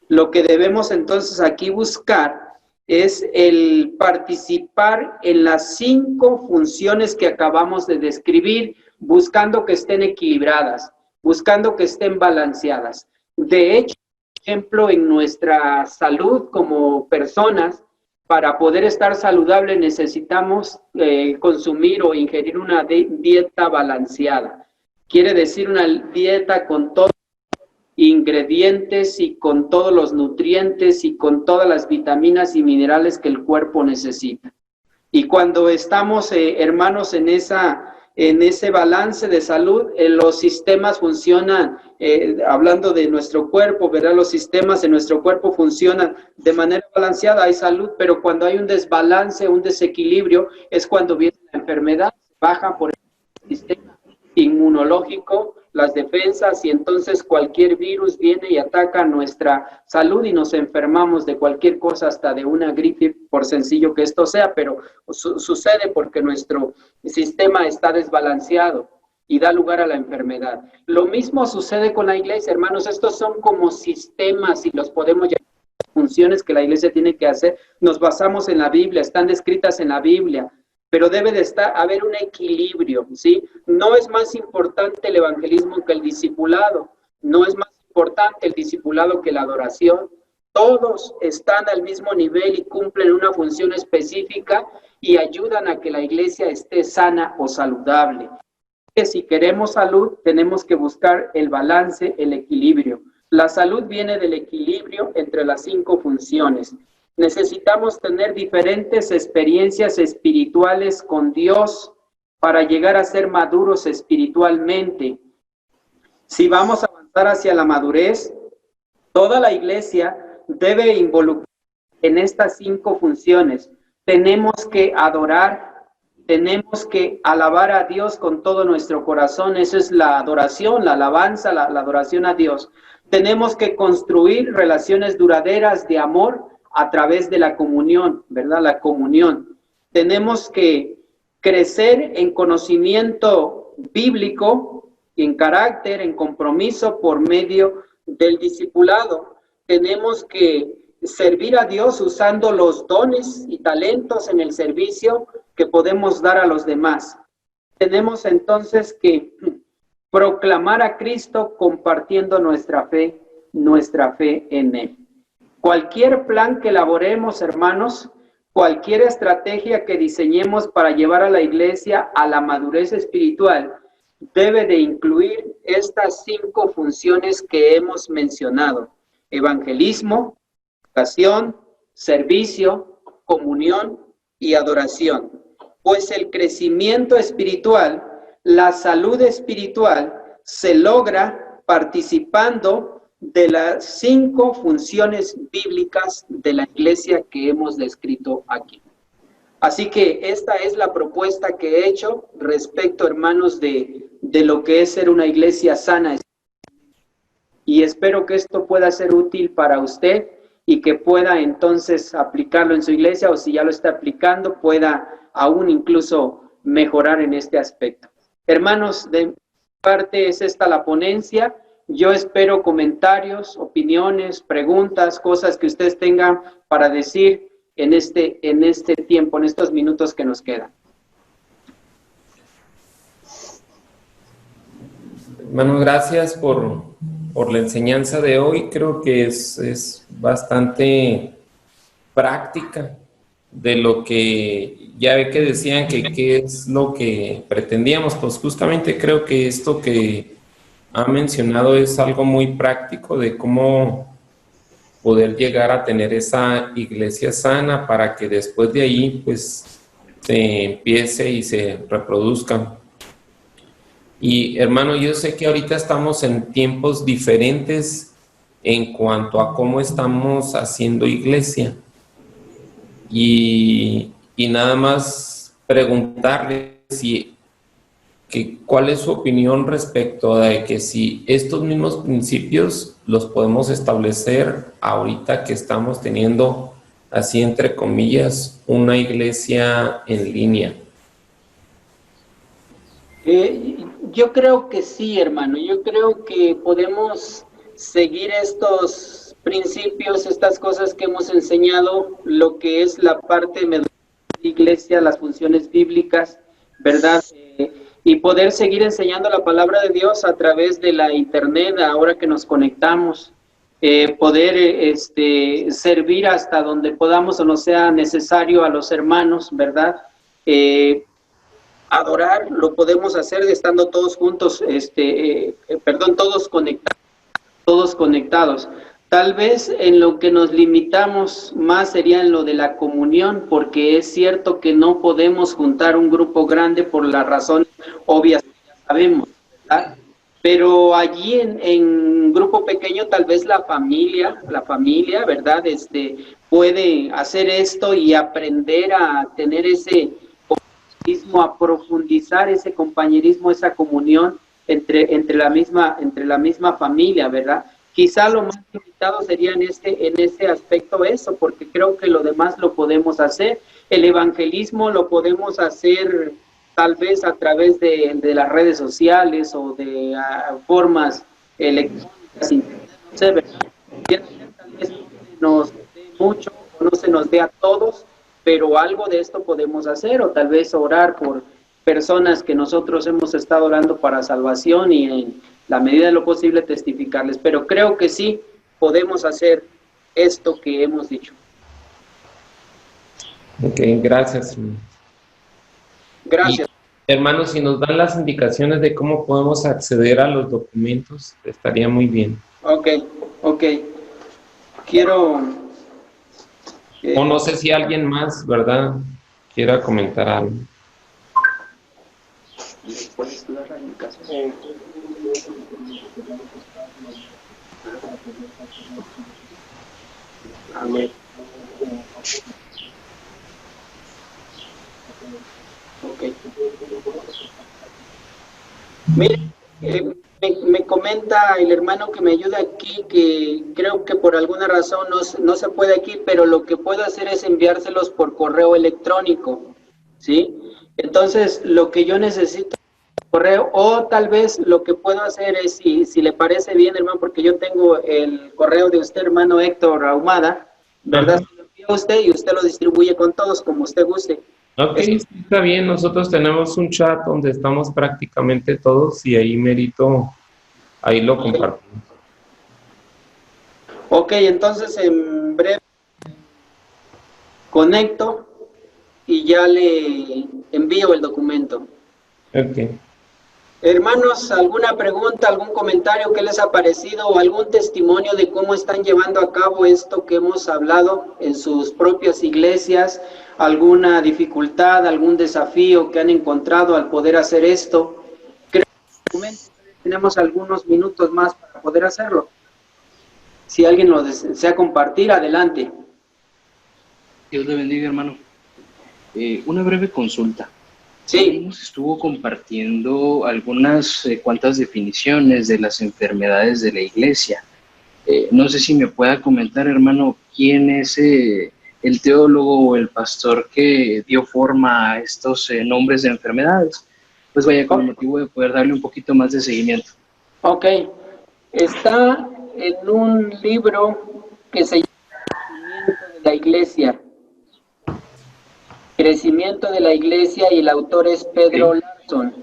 Lo que debemos entonces aquí buscar es el participar en las 5 funciones que acabamos de describir, buscando que estén equilibradas, buscando que estén balanceadas. De hecho, por ejemplo, en nuestra salud como personas, para poder estar saludable necesitamos consumir o ingerir una dieta balanceada. Quiere decir una dieta con todo ingredientes y con todos los nutrientes y con todas las vitaminas y minerales que el cuerpo necesita. Y cuando estamos, hermanos, en ese balance de salud, los sistemas funcionan, hablando de nuestro cuerpo, ¿verdad? Los sistemas de nuestro cuerpo funcionan de manera balanceada, hay salud, pero cuando hay un desbalance, un desequilibrio, es cuando viene la enfermedad, baja por el sistema inmunológico, las defensas, y entonces cualquier virus viene y ataca nuestra salud y nos enfermamos de cualquier cosa, hasta de una gripe, por sencillo que esto sea, pero sucede porque nuestro sistema está desbalanceado y da lugar a la enfermedad. Lo mismo sucede con la iglesia, hermanos. Estos son como sistemas y los podemos llamar funciones que la iglesia tiene que hacer. Nos basamos en la Biblia, están descritas en la Biblia, pero debe de haber un equilibrio, ¿sí? No es más importante el evangelismo que el discipulado, no es más importante el discipulado que la adoración. Todos están al mismo nivel y cumplen una función específica y ayudan a que la iglesia esté sana o saludable. Que si queremos salud, tenemos que buscar el balance, el equilibrio. La salud viene del equilibrio entre las 5 funciones. Necesitamos tener diferentes experiencias espirituales con Dios para llegar a ser maduros espiritualmente. Si vamos a avanzar hacia la madurez, toda la iglesia debe involucrarse en estas 5 funciones. Tenemos que adorar, tenemos que alabar a Dios con todo nuestro corazón. Esa es la adoración, la alabanza, la adoración a Dios. Tenemos que construir relaciones duraderas de amor a través de la comunión, ¿verdad? La comunión. Tenemos que crecer en conocimiento bíblico, en carácter, en compromiso por medio del discipulado. Tenemos que servir a Dios usando los dones y talentos en el servicio que podemos dar a los demás. Tenemos entonces que proclamar a Cristo compartiendo nuestra fe en Él. Cualquier plan que elaboremos, hermanos, cualquier estrategia que diseñemos para llevar a la iglesia a la madurez espiritual debe de incluir estas 5 funciones que hemos mencionado: evangelismo, educación, servicio, comunión y adoración. Pues el crecimiento espiritual, la salud espiritual, se logra participando de las 5 funciones bíblicas de la iglesia que hemos descrito aquí. Así que esta es la propuesta que he hecho respecto, hermanos, de lo que es ser una iglesia sana. Y espero que esto pueda ser útil para usted y que pueda entonces aplicarlo en su iglesia, o si ya lo está aplicando, pueda aún incluso mejorar en este aspecto. Hermanos, de mi parte es esta la ponencia. Yo espero comentarios, opiniones, preguntas, cosas que ustedes tengan para decir en este tiempo, en estos minutos que nos quedan. Hermano, gracias por la enseñanza de hoy. Creo que es bastante práctica de lo que ya ve que decían que qué es lo que pretendíamos. Pues justamente creo que esto que ha mencionado es algo muy práctico de cómo poder llegar a tener esa iglesia sana para que después de ahí pues se empiece y se reproduzca. Y hermano, yo sé que ahorita estamos en tiempos diferentes en cuanto a cómo estamos haciendo iglesia. Y nada más preguntarle cuál es su opinión respecto de que si estos mismos principios los podemos establecer ahorita que estamos teniendo, así entre comillas, una iglesia en línea. Yo creo que sí, hermano. Yo creo que podemos seguir estos principios, estas cosas que hemos enseñado, lo que es la parte de la iglesia, las funciones bíblicas, ¿verdad? Y poder seguir enseñando la palabra de Dios a través de la internet, ahora que nos conectamos, poder servir hasta donde podamos o no sea necesario a los hermanos, ¿verdad? Adorar lo podemos hacer estando todos juntos, todos conectados. Tal vez en lo que nos limitamos más sería en lo de la comunión, porque es cierto que no podemos juntar un grupo grande por las razones obvias que ya sabemos, ¿verdad? Pero allí en grupo pequeño tal vez la familia, ¿verdad? Puede hacer esto y aprender a tener ese compañerismo, a profundizar ese compañerismo, esa comunión entre la misma familia, ¿verdad? Quizá lo más limitado sería en este aspecto eso, porque creo que lo demás lo podemos hacer. El evangelismo lo podemos hacer tal vez a través de las redes sociales o de formas electrónicas, no sé, ¿verdad? Tal vez no se nos dé mucho o no se nos dé a todos, pero algo de esto podemos hacer, o tal vez orar por personas que nosotros hemos estado orando para salvación y en la medida de lo posible testificarles. Pero creo que sí podemos hacer esto que hemos dicho. Ok, gracias. Gracias. Y, hermanos, si nos dan las indicaciones de cómo podemos acceder a los documentos, estaría muy bien. Ok. Quiero... o no sé si alguien más, ¿verdad?, quiera comentar algo. ¿Puedes dar la indicación? Amén. Ok. Mire, me comenta el hermano que me ayuda aquí que creo que por alguna razón no se puede aquí, pero lo que puedo hacer es enviárselos por correo electrónico, ¿sí? Entonces, lo que yo necesito correo, o tal vez lo que puedo hacer es, si le parece bien, hermano, porque yo tengo el correo de usted, hermano Héctor Ahumada, ¿verdad? Se lo envío a usted y usted lo distribuye con todos como usted guste. Ok, está bien. Nosotros tenemos un chat donde estamos prácticamente todos y ahí ahí lo compartimos. Ok, entonces en breve conecto y ya le envío el documento. Ok. Hermanos, ¿alguna pregunta, algún comentario que les ha parecido o algún testimonio de cómo están llevando a cabo esto que hemos hablado en sus propias iglesias? ¿Alguna dificultad, algún desafío que han encontrado al poder hacer esto? Creo que tenemos algunos minutos más para poder hacerlo. Si alguien lo desea compartir, adelante. Dios le bendiga, hermano. Una breve consulta. Sí. Nos estuvo compartiendo algunas cuantas definiciones de las enfermedades de la iglesia. No sé si me pueda comentar, hermano, quién es el teólogo o el pastor que dio forma a estos nombres de enfermedades. Pues vaya, con el motivo de poder darle un poquito más de seguimiento. Ok. Está en un libro que se llama Crecimiento de la Iglesia. Crecimiento de la Iglesia, y el autor es Pedro Larson.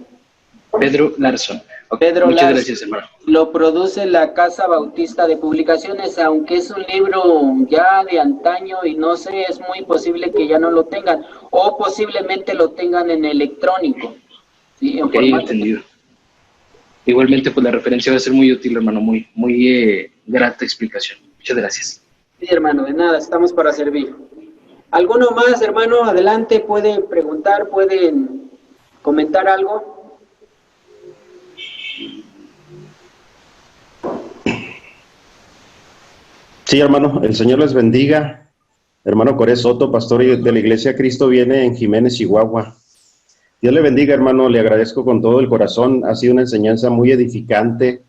Pedro Larson. Okay. Pedro Muchas Larson. Gracias, hermano. Lo produce la Casa Bautista de Publicaciones, aunque es un libro ya de antaño y no sé, es muy posible que ya no lo tengan, o posiblemente lo tengan en electrónico. ¿Sí? En formato. Entendido. Igualmente, pues la referencia va a ser muy útil, hermano, muy grata explicación. Muchas gracias. Sí, hermano, de nada, estamos para servir. ¿Alguno más, hermano? Adelante, puede preguntar, pueden comentar algo. Sí, hermano, el Señor les bendiga. Hermano Coré Soto, pastor de la Iglesia Cristo Viene en Jiménez, Chihuahua. Dios le bendiga, hermano, le agradezco con todo el corazón. Ha sido una enseñanza muy edificante,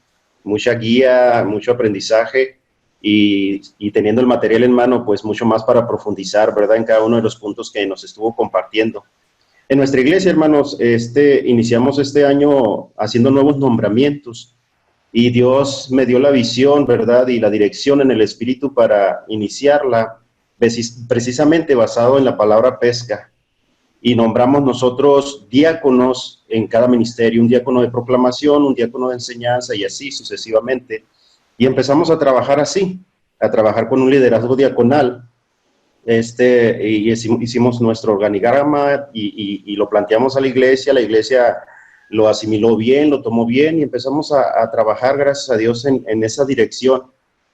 mucha guía, mucho aprendizaje. Y teniendo el material en mano, pues mucho más para profundizar, ¿verdad?, en cada uno de los puntos que nos estuvo compartiendo. En nuestra iglesia, hermanos, iniciamos este año haciendo nuevos nombramientos y Dios me dio la visión, ¿verdad?, y la dirección en el Espíritu para iniciarla, precisamente basado en la palabra pesca. Y nombramos nosotros diáconos en cada ministerio, un diácono de proclamación, un diácono de enseñanza y así sucesivamente. Y empezamos a trabajar así, a trabajar con un liderazgo diaconal. Y hicimos nuestro organigrama y lo planteamos a la iglesia lo asimiló bien, lo tomó bien y empezamos a trabajar, gracias a Dios, en esa dirección.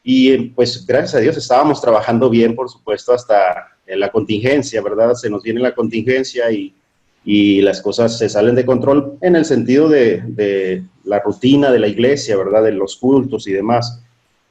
Y pues gracias a Dios estábamos trabajando bien, por supuesto, hasta en la contingencia, ¿verdad? Se nos viene la contingencia y las cosas se salen de control en el sentido de la rutina de la iglesia, ¿verdad?, de los cultos y demás.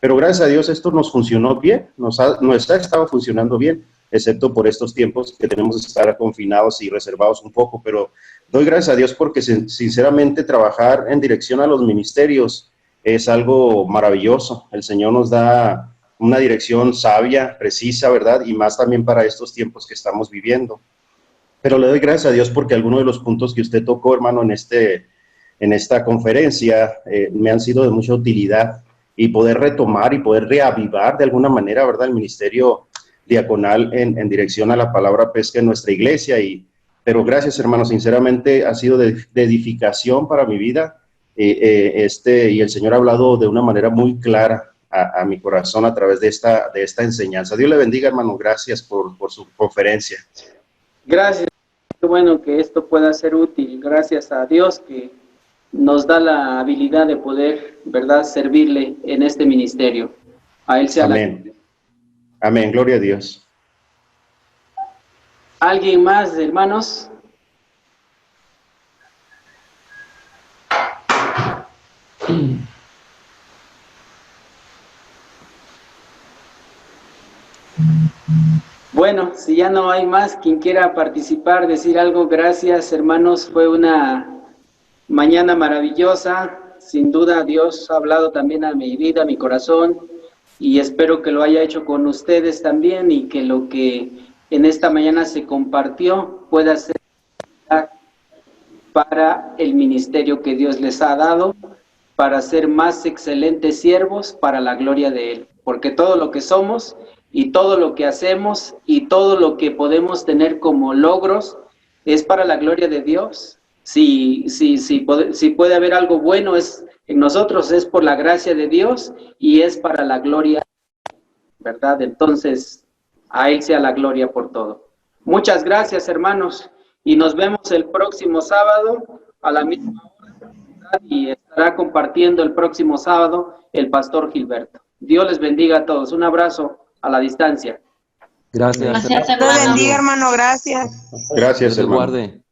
Pero gracias a Dios esto nos funcionó bien, nos ha estado funcionando bien, excepto por estos tiempos que tenemos que estar confinados y reservados un poco, pero doy gracias a Dios porque sinceramente trabajar en dirección a los ministerios es algo maravilloso. El Señor nos da una dirección sabia, precisa, ¿verdad?, y más también para estos tiempos que estamos viviendo. Pero le doy gracias a Dios porque algunos de los puntos que usted tocó, hermano, en esta conferencia me han sido de mucha utilidad, y poder retomar y poder reavivar de alguna manera, ¿verdad?, el ministerio diaconal en dirección a la palabra pesca en nuestra iglesia. Pero gracias, hermano, sinceramente ha sido de edificación para mi vida, y el Señor ha hablado de una manera muy clara a mi corazón a través de esta enseñanza. Dios le bendiga, hermano, gracias por su conferencia. Gracias, qué bueno que esto pueda ser útil, gracias a Dios que nos da la habilidad de poder, ¿verdad?, servirle en este ministerio. A Él sea Amén. Amén, gloria a Dios. ¿Alguien más, hermanos? Bueno, si ya no hay más, quien quiera participar, decir algo, gracias, hermanos, fue una mañana maravillosa, sin duda Dios ha hablado también a mi vida, a mi corazón, y espero que lo haya hecho con ustedes también, y que lo que en esta mañana se compartió pueda ser para el ministerio que Dios les ha dado, para ser más excelentes siervos para la gloria de Él, porque todo lo que somos y todo lo que hacemos y todo lo que podemos tener como logros es para la gloria de Dios. Si puede haber algo bueno en nosotros, es por la gracia de Dios y es para la gloria, ¿verdad? Entonces, a Él sea la gloria por todo. Muchas gracias, hermanos, y nos vemos el próximo sábado a la misma hora y estará compartiendo el próximo sábado el pastor Gilberto. Dios les bendiga a todos. Un abrazo a la distancia. Gracias. Gracias, Dios hermano. bendiga, hermano, gracias. Gracias, Dios te hermano. guarde.